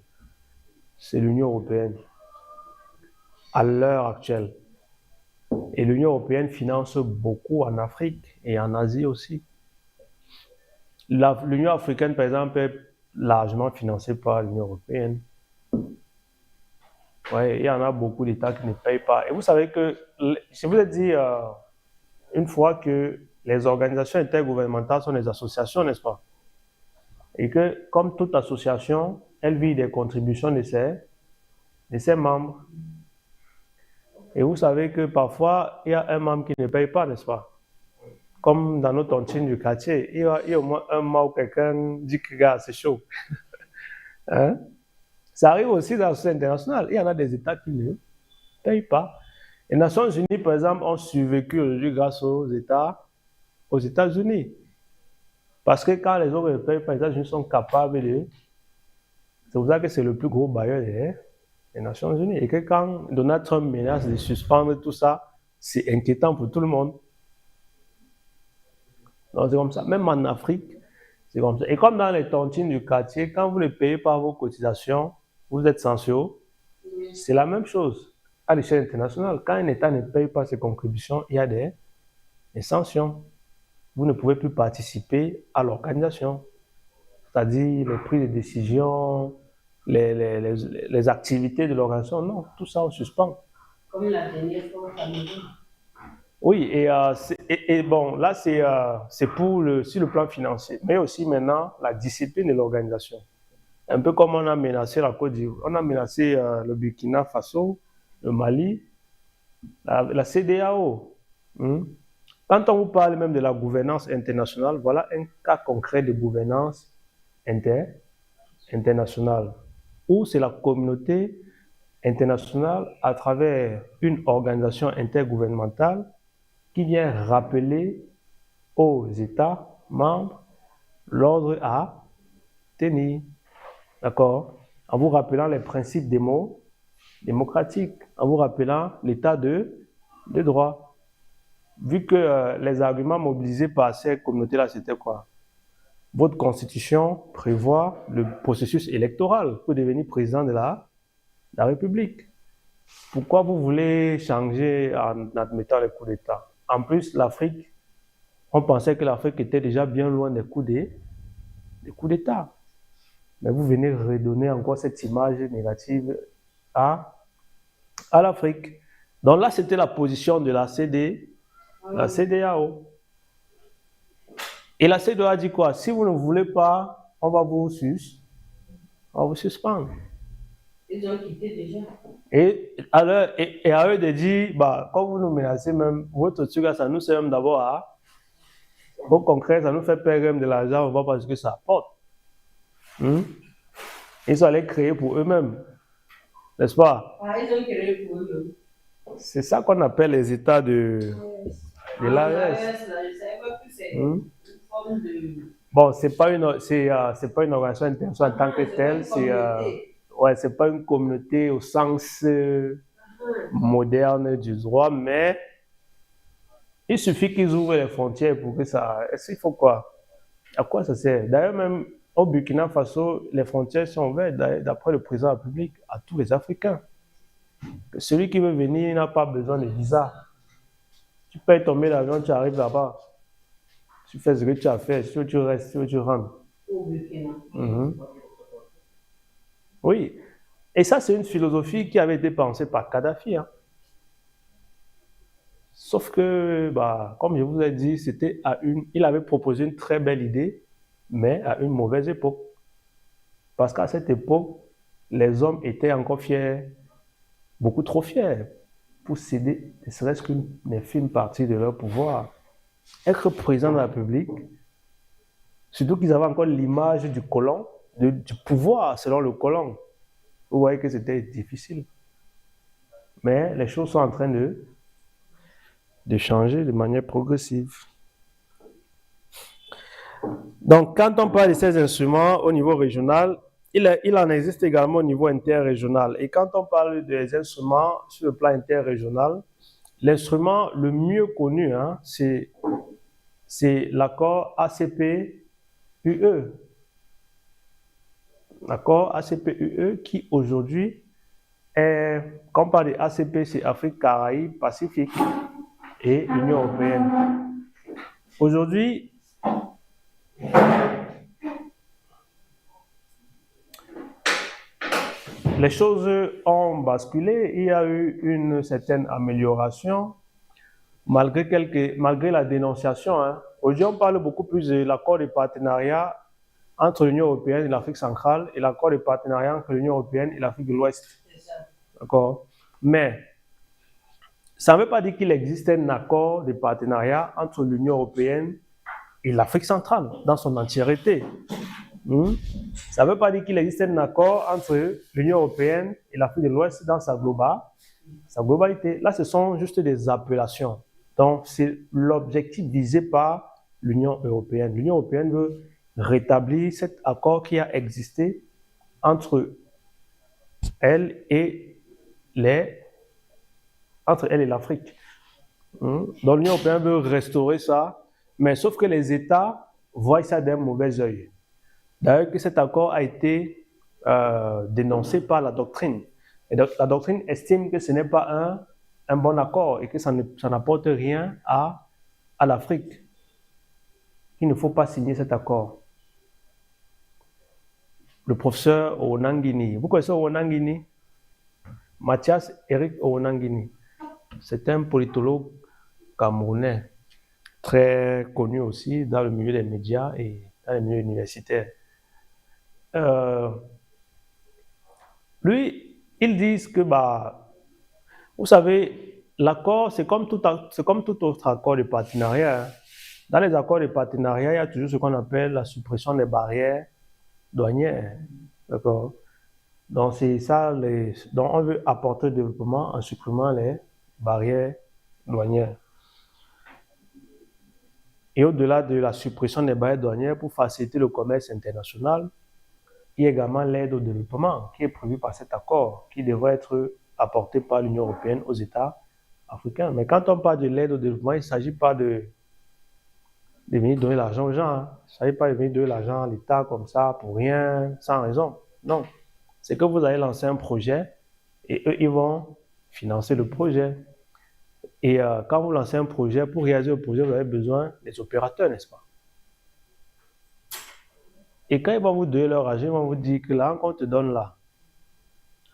[SPEAKER 1] c'est l'Union européenne, à l'heure actuelle. Et l'Union européenne finance beaucoup en Afrique et en Asie aussi. L'Union africaine, par exemple, est largement financée par l'Union européenne. Ouais, il y en a beaucoup d'États qui ne payent pas. Et vous savez que, je vous ai dit une fois que les organisations intergouvernementales sont des associations, n'est-ce pas? Et que, comme toute association, elle vit des contributions de ses membres. Et vous savez que parfois, il y a un membre qui ne paye pas, n'est-ce pas? Comme dans nos tontines du quartier, il y a au moins un mois où quelqu'un dit que c'est chaud. Hein? Ça arrive aussi dans la société internationale. Il y en a des États qui ne payent pas. Les Nations Unies, par exemple, ont survécu aujourd'hui grâce aux États-Unis. Parce que quand les autres ne payent pas, les États-Unis sont capables de... C'est pour ça que c'est le plus gros bailleur des Nations Unies. Et que quand Donald Trump menace de suspendre tout ça, c'est inquiétant pour tout le monde. Donc c'est comme ça. Même en Afrique, c'est comme ça. Et comme dans les tontines du quartier, quand vous ne payez pas vos cotisations, vous êtes censure. C'est la même chose à l'échelle internationale. Quand un État ne paye pas ses contributions, il y a des sanctions. Vous ne pouvez plus participer à l'organisation. C'est-à-dire les prises de décision, les activités de l'organisation. Non, tout ça on suspend.
[SPEAKER 2] Comme la dernière fois au Cameroun.
[SPEAKER 1] Oui, et bon, là c'est sur le plan financier, mais aussi maintenant la discipline de l'organisation. Un peu comme on a menacé la Côte d'Ivoire, on a menacé le Burkina Faso, le Mali, la CEDEAO. Quand on vous parle même de la gouvernance internationale, voilà un cas concret de gouvernance internationale, où c'est la communauté internationale à travers une organisation intergouvernementale qui vient rappeler aux États membres l'ordre à tenir, d'accord, en vous rappelant les principes démocratiques, en vous rappelant l'état de droit. Vu que les arguments mobilisés par ces communautés-là, c'était quoi? Votre constitution prévoit le processus électoral pour devenir président de la République. Pourquoi vous voulez changer en admettant les coups d'État? En plus, l'Afrique, on pensait que l'Afrique était déjà bien loin des coups d'État. Mais vous venez redonner encore cette image négative à l'Afrique. Donc là, c'était la position de la CEDEAO. Et la CEDEAO a dit quoi? Si vous ne voulez pas, on va vous suspendre.
[SPEAKER 2] Ils ont quitté déjà.
[SPEAKER 1] Et à eux de dire, bah, quand vous nous menacez même, votre truc, ça nous sert même d'abord à, au concret, ça nous fait perdre même de l'argent, on va parce que ça apporte. Ils sont allés créer pour eux-mêmes, n'est-ce pas?
[SPEAKER 2] Ah, ils ont créé pour eux.
[SPEAKER 1] C'est ça qu'on appelle les états de l'AES.
[SPEAKER 2] Je savais pas que c'est une forme de...
[SPEAKER 1] Bon, c'est pas une organisation internationale en tant que telle, c'est pas une communauté au sens moderne du droit, mais il suffit qu'ils ouvrent les frontières pour que ça... Il faut quoi? À quoi ça sert? D'ailleurs, même au Burkina Faso, les frontières sont ouvertes, d'après le président de la République, à tous les Africains. Celui qui veut venir n'a pas besoin de visa. Tu payes ton billet d'avion, tu arrives là-bas. Tu fais ce que tu as fait, si tu restes, si tu rentres.
[SPEAKER 2] Au Burkina.
[SPEAKER 1] Oui. Et ça, c'est une philosophie qui avait été pensée par Kadhafi. Sauf que, bah, comme je vous ai dit, il avait proposé une très belle idée, mais à une mauvaise époque. Parce qu'à cette époque, les hommes étaient encore fiers, beaucoup trop fiers, pour céder, ne serait-ce qu'une infime partie de leur pouvoir. Être président de la République, surtout qu'ils avaient encore l'image du colon, du pouvoir selon le colon. Vous voyez que c'était difficile. Mais les choses sont en train de changer de manière progressive. Donc, quand on parle de ces instruments au niveau régional, il en existe également au niveau interrégional. Et quand on parle des instruments sur le plan interrégional, l'instrument le mieux connu, c'est l'accord ACP-UE. L'accord ACP-UE qui aujourd'hui est, quand on parle de ACP, c'est Afrique, Caraïbes, Pacifique et Union européenne. Aujourd'hui, les choses ont basculé, il y a eu une certaine amélioration malgré la dénonciation. Aujourd'hui, on parle beaucoup plus de l'accord de partenariat entre l'Union européenne et l'Afrique centrale et l'accord de partenariat entre l'Union européenne et l'Afrique de l'Ouest. D'accord? Mais ça ne veut pas dire qu'il existe un accord de partenariat entre l'Union européenne et l'Afrique centrale dans son entièreté. Ça ne veut pas dire qu'il existe un accord entre l'Union européenne et l'Afrique de l'Ouest dans sa globalité. Là, ce sont juste des appellations. Donc, c'est l'objectif visé par l'Union européenne. L'Union européenne veut rétablir cet accord qui a existé entre elle et l'Afrique. Donc, l'Union européenne veut restaurer ça, mais sauf que les États voient ça d'un mauvais œil. D'ailleurs, que cet accord a été dénoncé par la doctrine. Et donc, la doctrine estime que ce n'est pas un bon accord et que ça n'apporte rien à l'Afrique. Il ne faut pas signer cet accord. Le professeur Onangini, vous connaissez Onangini? Mathias Eric Onangini. C'est un politologue camerounais, très connu aussi dans le milieu des médias et dans le milieu universitaire. Lui, ils disent que, vous savez, l'accord, c'est comme tout autre accord de partenariat. Hein. Dans les accords de partenariat, il y a toujours ce qu'on appelle la suppression des barrières douanières. D'accord? Donc, c'est ça, donc on veut apporter le développement en supprimant les barrières douanières. Et au-delà de la suppression des barrières douanières, pour faciliter le commerce international, il y a également l'aide au développement qui est prévue par cet accord, qui devrait être apporté par l'Union européenne aux États africains. Mais quand on parle de l'aide au développement, il ne s'agit pas de venir donner l'argent aux gens. Hein. Il ne s'agit pas de venir donner l'argent à l'État comme ça, pour rien, sans raison. Non. C'est que vous allez lancer un projet et eux, ils vont financer le projet. Et quand vous lancez un projet, pour réaliser le projet, vous avez besoin des opérateurs, n'est-ce pas? Et quand ils vont vous donner leur argent, ils vont vous dire que là, on te donne là.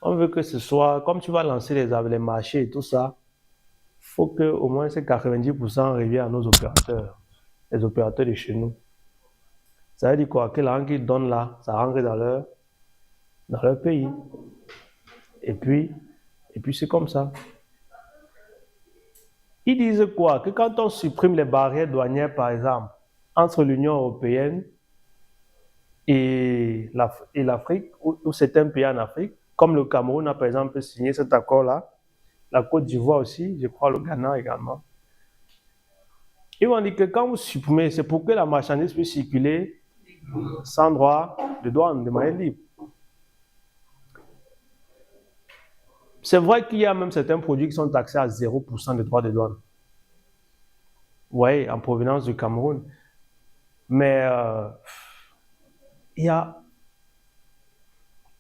[SPEAKER 1] On veut que ce soit, comme tu vas lancer les marchés et tout ça, il faut qu'au moins ces 90% reviennent à nos opérateurs, les opérateurs de chez nous. Ça veut dire quoi? Que l'argent qu'ils donnent là, ça rentre dans leur pays. Et puis c'est comme ça. Ils disent quoi? Que quand on supprime les barrières douanières, par exemple, entre l'Union européenne et l'Afrique, ou certains pays en Afrique, comme le Cameroun a par exemple signé cet accord-là, la Côte d'Ivoire aussi, je crois le Ghana également. Ils vont dire que quand vous supprimez, c'est pour que la marchandise puisse circuler sans droit de douane, de manière libre. C'est vrai qu'il y a même certains produits qui sont taxés à 0% de droits de douane. Oui, en provenance du Cameroun. Mais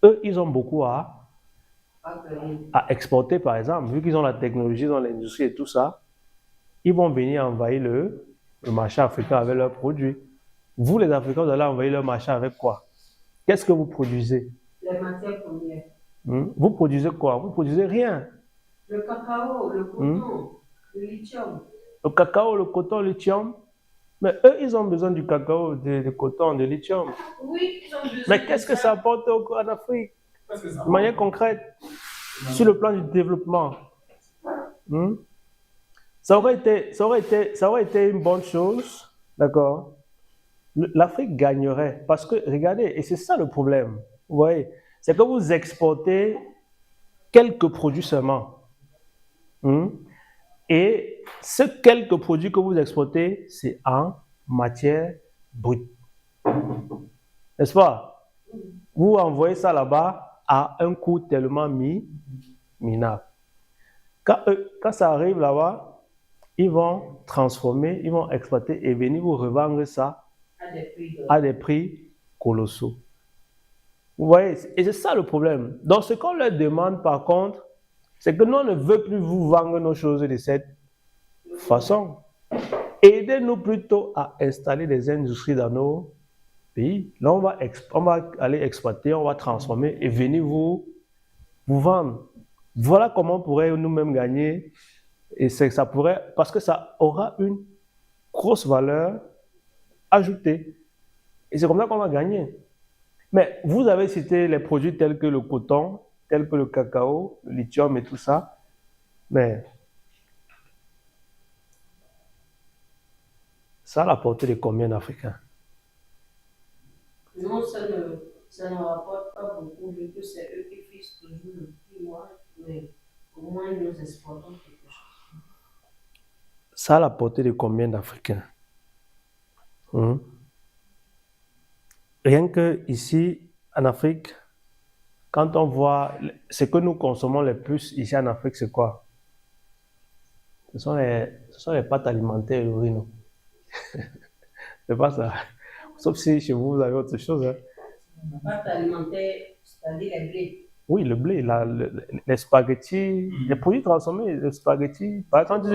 [SPEAKER 1] eux, ils ont beaucoup à exporter, par exemple. Vu qu'ils ont la technologie, ils ont l'industrie et tout ça, ils vont venir envahir le marché africain avec leurs produits. Vous, les Africains, vous allez envahir leur marché avec quoi? Qu'est-ce que vous produisez?
[SPEAKER 2] Les matières premières.
[SPEAKER 1] Vous produisez quoi? Vous produisez rien.
[SPEAKER 2] Le cacao, le coton, le lithium.
[SPEAKER 1] Le cacao, le coton, le lithium. Mais eux, ils ont besoin du cacao, du coton, du lithium.
[SPEAKER 2] Oui, ils ont besoin.
[SPEAKER 1] Mais qu'est-ce que ça apporte en Afrique? De manière concrète, sur le plan du développement. Ça aurait été une bonne chose, d'accord? L'Afrique gagnerait. Parce que, regardez, et c'est ça le problème, vous voyez, c'est que vous exportez quelques produits seulement. Et ces quelques produits que vous exportez, c'est en matière brute. N'est-ce pas? Vous envoyez ça là-bas à un coût tellement minable. Quand ça arrive là-bas, ils vont transformer, ils vont exploiter et venir vous revendre ça à des prix colossaux. Vous voyez? Et c'est ça le problème. Donc ce qu'on leur demande par contre, c'est que nous, on ne veut plus vous vendre nos choses de cette façon. Aidez-nous plutôt à installer des industries dans nos pays. Là, on va aller exploiter, on va transformer et venir vous vendre. Voilà comment on pourrait nous-mêmes gagner. Et ça pourrait, parce que ça aura une grosse valeur ajoutée. Et c'est comme ça qu'on va gagner. Mais vous avez cité les produits tels que le coton, tels que le cacao, le lithium et tout ça. Mais ça a la portée de combien d'Africains?
[SPEAKER 2] Non, ça ne rapporte pas beaucoup, vu que c'est eux qui fixent toujours le prix, mais au moins nous exportons quelque chose.
[SPEAKER 1] Ça a la portée de combien d'Africains? Rien que ici, en Afrique, quand on voit ce que nous consommons le plus ici en Afrique, c'est quoi? Ce sont les pâtes alimentaires et le riz, non? C'est pas ça. Sauf si chez vous, vous avez autre chose. Hein.
[SPEAKER 2] Pâtes alimentaires, c'est-à-dire les blés.
[SPEAKER 1] Oui, le blé, les spaghettis, les produits transformés, les spaghettis. Par exemple,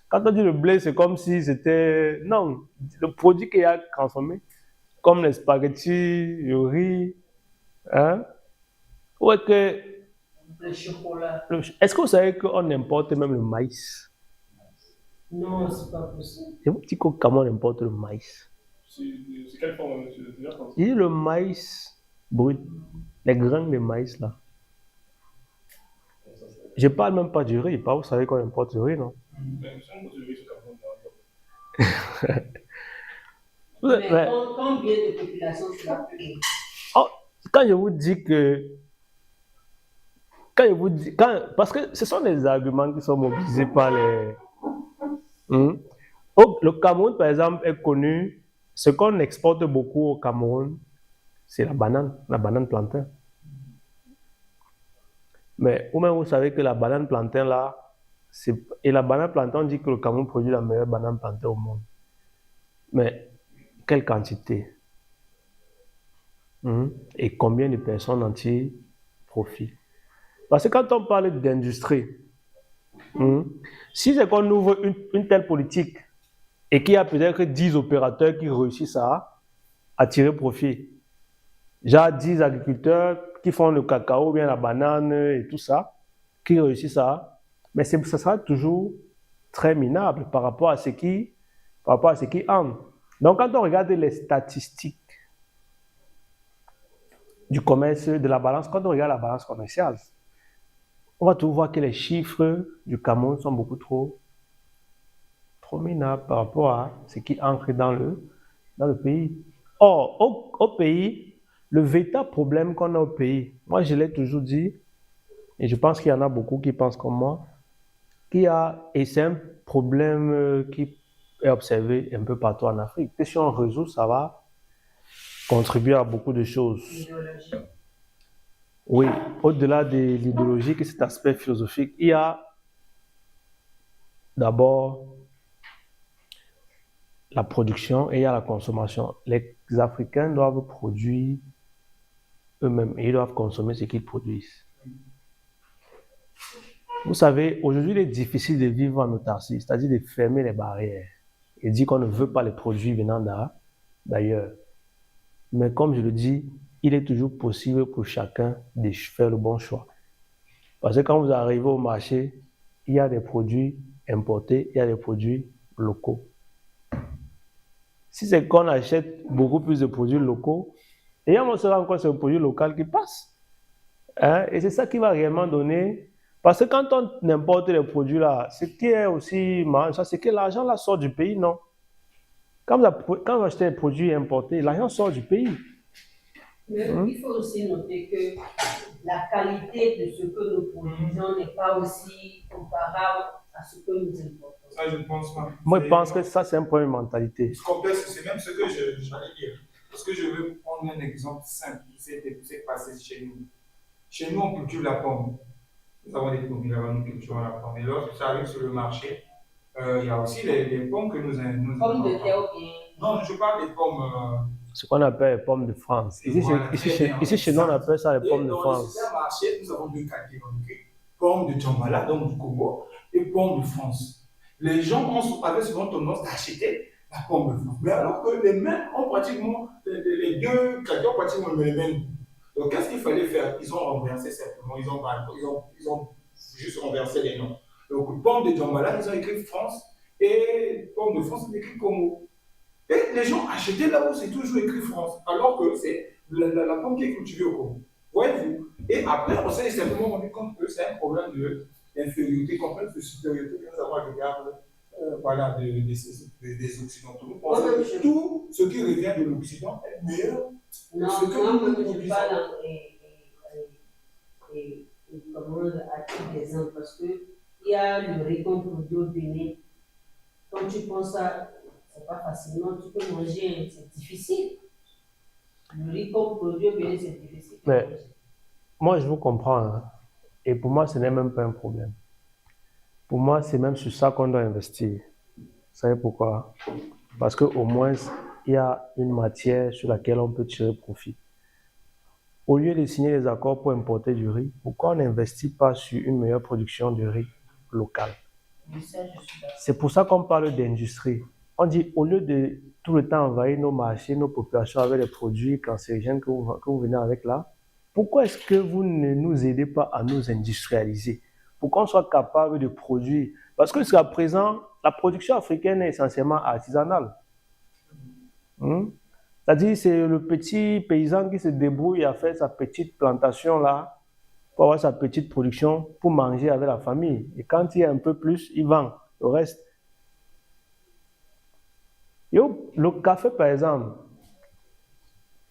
[SPEAKER 1] quand on dit le blé, c'est comme si c'était... Non, le produit qui a transformé, comme les spaghettis, le riz. Hein? Ou est-ce que...
[SPEAKER 2] Le chocolat.
[SPEAKER 1] Est-ce que vous savez qu'on importe même le maïs?
[SPEAKER 2] Non, c'est pas possible.
[SPEAKER 1] C'est vous dites comment on importe le maïs?
[SPEAKER 3] C'est quelle forme, monsieur?
[SPEAKER 1] Il y a le maïs brut, les grains de maïs là. je parle même pas du riz. Vous savez qu'on importe du riz, non?
[SPEAKER 3] Mais si on continue sur le Cameroun,
[SPEAKER 2] Mais combien de population cela peut donner?
[SPEAKER 1] Oh, quand je vous dis que... parce que ce sont des arguments qui sont mobilisés par les... Le Cameroun, par exemple, est connu... Ce qu'on exporte beaucoup au Cameroun, c'est la banane plantain. Mais vous-même, vous savez que la banane plantain, là, et la banane plantain, on dit que le Cameroun produit la meilleure banane plantain au monde. Mais quelle quantité? Et combien de personnes en tirent profit? Parce que quand on parle d'industrie, si c'est qu'on ouvre une telle politique et qu'il y a peut-être 10 opérateurs qui réussissent à tirer profit, genre 10 agriculteurs qui font le cacao, bien la banane et tout ça, qui réussissent mais ça sera toujours très minable par rapport à ce qui entre. Donc quand on regarde les statistiques du commerce, de la balance, quand on regarde la balance commerciale, on va toujours voir que les chiffres du Cameroun sont beaucoup trop minables par rapport à ce qui entre dans le pays. Or, au pays, le véritable problème qu'on a au pays, moi je l'ai toujours dit, et je pense qu'il y en a beaucoup qui pensent comme moi, et c'est un problème qui est observé un peu partout en Afrique. Et si on résout, ça va contribuer à beaucoup de choses.
[SPEAKER 2] L'idéologie.
[SPEAKER 1] Oui, au-delà de l'idéologie et cet aspect philosophique, il y a d'abord la production et il y a la consommation. Les Africains doivent produire eux-mêmes et ils doivent consommer ce qu'ils produisent. Vous savez, aujourd'hui, il est difficile de vivre en autarcie, c'est-à-dire de fermer les barrières et dire qu'on ne veut pas les produits venant d'ailleurs. Mais comme je le dis, il est toujours possible pour chacun de faire le bon choix. Parce que quand vous arrivez au marché, il y a des produits importés, il y a des produits locaux. Si c'est qu'on achète beaucoup plus de produits locaux, et on se rend compte que c'est un produit local qui passe. Et c'est ça qui va réellement donner... Parce que quand on importe les produits là, ce qui est aussi marrant, c'est que l'argent là sort du pays, non? Quand vous achetez des produits importés, l'argent sort du pays.
[SPEAKER 2] Mais il faut aussi noter que la qualité de ce que nous produisons n'est pas aussi comparable à ce que nous importons.
[SPEAKER 7] Ça, je ne pense pas.
[SPEAKER 1] Moi, je pense que ça, c'est un problème de mentalité.
[SPEAKER 7] Ce complexe, c'est même ce que j'allais dire. Parce que je veux prendre un exemple simple qui s'est passé chez nous. Chez nous, on cultive la pomme. Nous avons des pommes là-bas, nous cultivons la pomme. Et lorsque ça arrive sur le marché, il y a aussi les pommes que nous
[SPEAKER 2] Pommes de terre ou bien...
[SPEAKER 7] Non, je parle des pommes...
[SPEAKER 1] Ce qu'on appelle les pommes de France. Ici, chez nous, on appelle ça les pommes de France.
[SPEAKER 7] Dans le supermarché, nous avons deux catégories. Pommes de Djambala, donc du Congo, et pommes de France. Les gens avaient souvent tendance à acheter la pomme de France. Mais alors que les mêmes ont pratiquement, les deux catégories ont pratiquement les mêmes. Donc, qu'est-ce qu'il fallait faire? Ils ont renversé simplement, ils ont juste renversé les noms. Donc, pomme de Djambala, ils ont écrit France, et pomme de France, ils ont écrit Congo. Et les gens achetaient là où c'est toujours écrit France, alors que c'est la pomme qui est cultivée au Congo. Voyez-vous? Et après, on s'est simplement rendu compte que c'est un problème d'infériorité, complexe de supériorité que nous avons à l'égard des Occidentaux. Nous pensons que tout ce qui revient de l'Occident est meilleur que ce que nous produisons.
[SPEAKER 2] Je parle à titre d'exemple parce qu'il y a le riz qu'on produit au Bénin. Quand tu penses à c'est pas facilement, tu peux manger, c'est difficile. Le riz qu'on produit au Bénin, c'est difficile.
[SPEAKER 1] Mais moi, je vous comprends. Hein. Et pour moi, ce n'est même pas un problème. Pour moi, c'est même sur ça qu'on doit investir. Vous savez pourquoi? Parce qu'au moins, il y a une matière sur laquelle on peut tirer profit. Au lieu de signer des accords pour importer du riz, pourquoi on n'investit pas sur une meilleure production de riz local? C'est pour ça qu'on parle d'industrie. On dit, au lieu de tout le temps envahir nos marchés, nos populations avec les produits cancérigènes que vous venez avec là, pourquoi est-ce que vous ne nous aidez pas à nous industrialiser pour qu'on soit capable de produire? Parce que jusqu'à présent, la production africaine est essentiellement artisanale. C'est-à-dire c'est le petit paysan qui se débrouille à faire sa petite plantation là pour avoir sa petite production, pour manger avec la famille. Et quand il y a un peu plus, il vend le reste. Yo, le café, par exemple,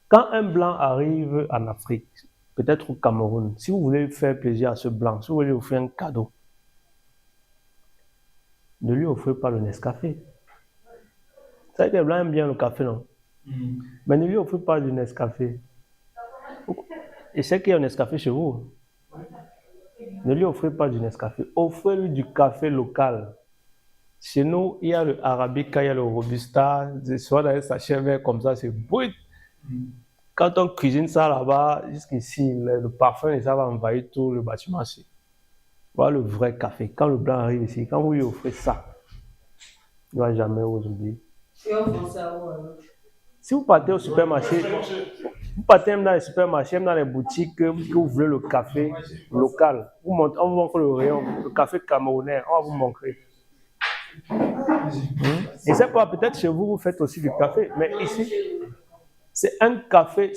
[SPEAKER 1] quand un blanc arrive en Afrique, peut-être au Cameroun, si vous voulez faire plaisir à ce blanc, si vous voulez lui offrir un cadeau, ne lui offrez pas le Nescafé. Ça veut dire que les blancs aiment bien le café, non? Mais ne lui offrez pas du Nescafé. Et c'est qu'il y a un Nescafé chez vous. Ne lui offrez pas du Nescafé. Offrez-lui du café local. Chez nous, il y a le Arabica, il y a le Robusta. Soit dans un sachet vert comme ça, c'est brut. Quand on cuisine ça là-bas, jusqu'ici, le parfum, ça va envahir tout le bâtiment ici. Voilà le vrai café. Quand le blanc arrive ici, quand vous lui offrez ça, il ne va jamais vous oublier. Si vous partez au supermarché, vous partez même dans les supermarchés, même dans les boutiques, que vous voulez le café local, on vous montre le rayon, le café camerounais, on va vous montrer. Et c'est pas, peut-être chez vous, vous faites aussi du café, mais ici, c'est un café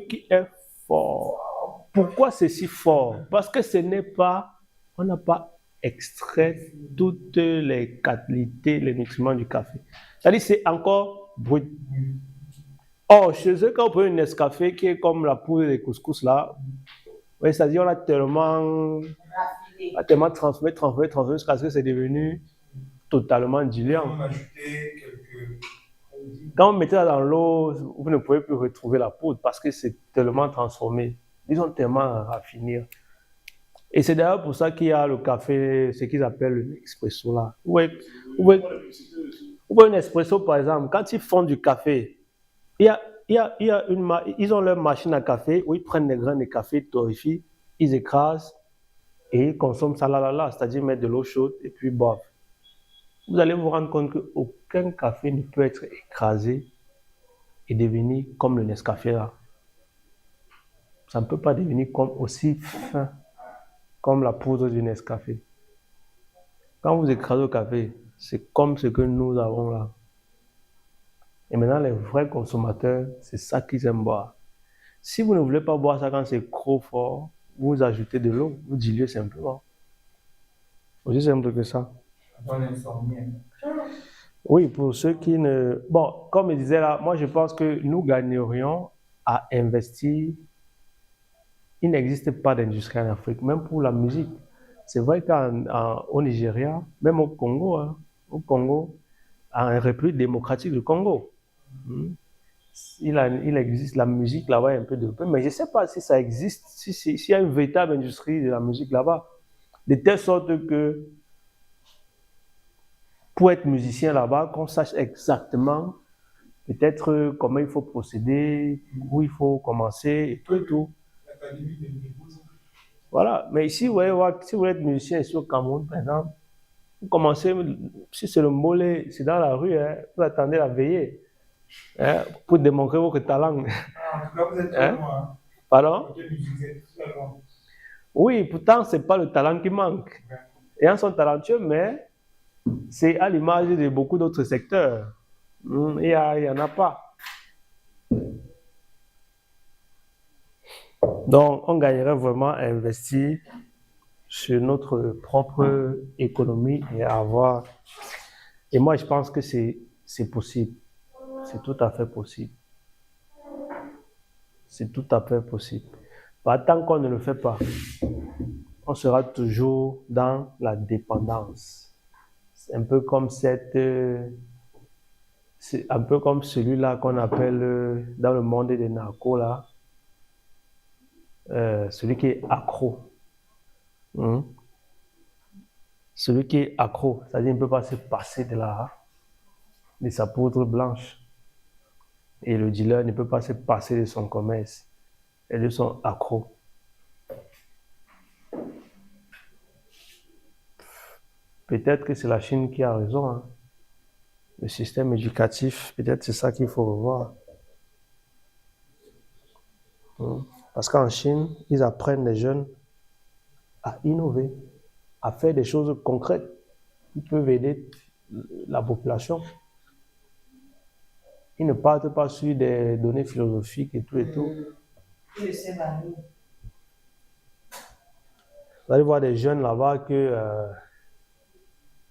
[SPEAKER 1] qui est fort. Pourquoi c'est si fort? Parce que ce n'est pas, on n'a pas extrait toutes les qualités, les nutriments du café. C'est-à-dire c'est encore brut. Or, chez eux, quand on prend une Nescafé qui est comme la poudre des couscous là, ouais, c'est-à-dire on a tellement transformé jusqu'à ce que c'est devenu totalement diluant. Quand vous mettez ça dans l'eau, vous ne pouvez plus retrouver la poudre parce que c'est tellement transformé. Ils ont tellement raffiné. Et c'est d'ailleurs pour ça qu'il y a le café, ce qu'ils appellent l'expresso là. Vous voyez un espresso par exemple, quand ils font du café, ils ont leur machine à café où ils prennent des grains de café torréfiés, ils écrasent et ils consomment ça là, c'est-à-dire mettre de l'eau chaude et puis boivent. Vous allez vous rendre compte qu'aucun café ne peut être écrasé et devenir comme le Nescafé là. Ça ne peut pas devenir aussi fin comme la poudre du Nescafé. Quand vous écrasez le café, c'est comme ce que nous avons là. Et maintenant, les vrais consommateurs, c'est ça qu'ils aiment boire. Si vous ne voulez pas boire ça quand c'est trop fort, vous ajoutez de l'eau, vous diluez simplement. Aussi simple que ça. Oui, pour ceux qui ne... Bon, comme je disais là, moi je pense que nous gagnerions à investir. Il n'existe pas d'industrie en Afrique, même pour la musique. C'est vrai qu'au Nigeria, même au Congo, en République démocratique du Congo, il existe la musique là-bas un peu développée, mais je ne sais pas si ça existe, s'il y a une véritable industrie de la musique là-bas, de telle sorte que pour être musicien là-bas, qu'on sache exactement peut-être comment il faut procéder, où il faut commencer, et tout. Voilà, mais ici, si vous êtes musicien ici au Cameroun, par exemple, vous commencez, si c'est le mollet, c'est dans la rue, hein, vous attendez la veillée hein, pour démontrer votre talent. Pardon? Oui, pourtant, ce n'est pas le talent qui manque. Les gens sont talentueux, mais c'est à l'image de beaucoup d'autres secteurs. Il n'y en a pas. Donc, on gagnerait vraiment à investir sur notre propre économie et à avoir... Et moi, je pense que c'est possible. C'est tout à fait possible. C'est tout à fait possible. Bah, tant qu'on ne le fait pas, on sera toujours dans la dépendance. C'est un peu comme c'est un peu comme celui-là qu'on appelle dans le monde des narcos là, celui qui est accro. Celui qui est accro, c'est-à-dire qu'il ne peut pas se passer de sa poudre blanche. Et le dealer ne peut pas se passer de son commerce. Et de son accro. Peut-être que c'est la Chine qui a raison. Hein. Le système éducatif, peut-être c'est ça qu'il faut revoir. Parce qu'en Chine, ils apprennent les jeunes à innover, à faire des choses concrètes qui peuvent aider la population. Ils ne partent pas sur des données philosophiques et tout et tout. Vous allez voir des jeunes là-bas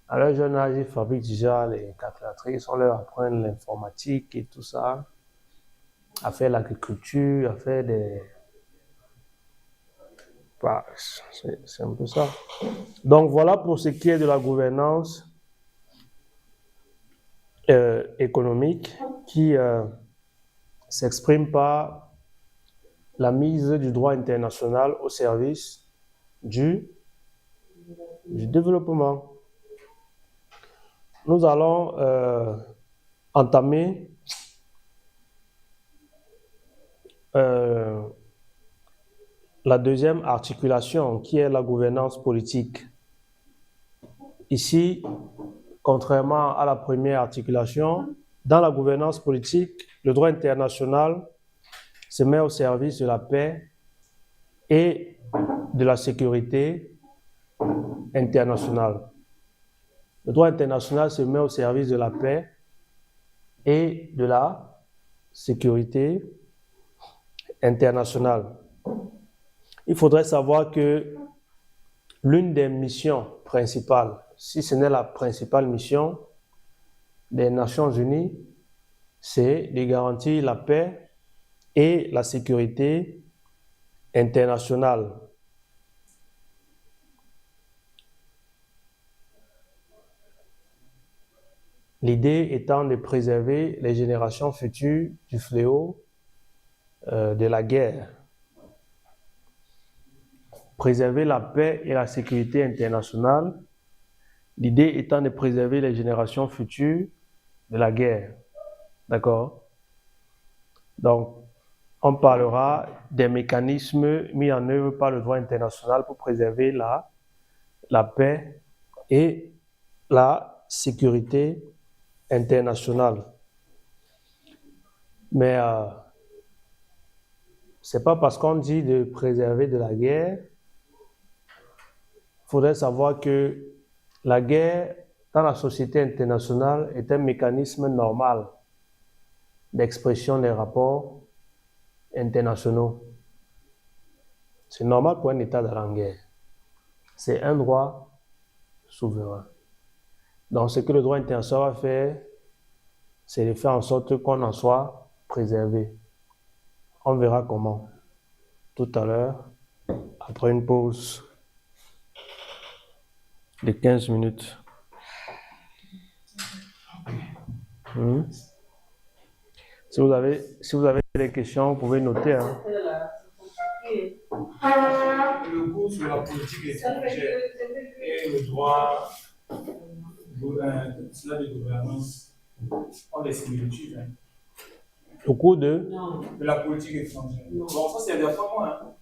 [SPEAKER 1] à leur jeune âge, ils fabriquent déjà les calculatrices, on leur apprend l'informatique et tout ça, à faire l'agriculture, à faire des... Bah, c'est un peu ça. Donc voilà pour ce qui est de la gouvernance économique qui s'exprime par la mise du droit international au service du développement. Nous allons entamer la deuxième articulation qui est la gouvernance politique. Ici, contrairement à la première articulation, dans la gouvernance politique, le droit international se met au service de la paix et de la sécurité internationale. Le droit international se met au service de la paix et de la sécurité internationale. Il faudrait savoir que l'une des missions principales, si ce n'est la principale mission des Nations Unies, c'est de garantir la paix et la sécurité internationale. L'idée étant de préserver les générations futures du fléau de la guerre. Préserver la paix et la sécurité internationale, l'idée étant de préserver les générations futures de la guerre. D'accord? Donc, on parlera des mécanismes mis en œuvre par le droit international pour préserver la paix et la sécurité internationale. Mais c'est pas parce qu'on dit de préserver de la guerre. Il faudrait savoir que la guerre dans la société internationale est un mécanisme normal d'expression des rapports internationaux. C'est normal pour un État d'aller en guerre. C'est un droit souverain. Donc ce que le droit international va faire, c'est de faire en sorte qu'on en soit préservé. On verra comment tout à l'heure, après une pause de 15 minutes. Si vous avez des questions, vous pouvez noter. Hein.
[SPEAKER 7] Le cours sur la politique étrangère et le droit de gouvernance ont des similitudes. Hein.
[SPEAKER 1] Au cours de
[SPEAKER 7] la politique étrangère. Bon, ça c'est d'après moi. Hein.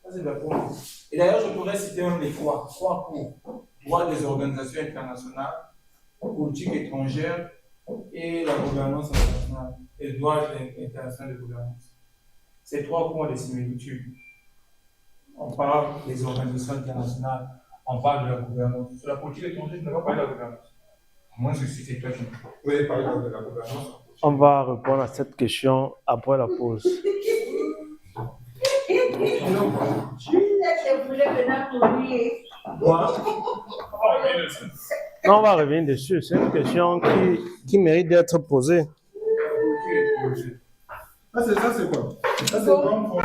[SPEAKER 7] Ça c'est d'après moi. Et d'ailleurs, je pourrais citer un des trois cours. Droit des organisations internationales, politique étrangère et la gouvernance internationale. Et le droit international de gouvernance. Ces trois cours ont des similitudes. On parle des organisations internationales, on parle de la gouvernance. Sur la politique étrangère, je ne vais pas parler de la gouvernance. Moi, je suis c'est toi qui pouvez parler de la gouvernance.
[SPEAKER 1] On va répondre à cette question après la pause. Non, on va revenir dessus. C'est une question qui mérite d'être posée.
[SPEAKER 6] Ça, c'est quoi? Ça, c'est quoi?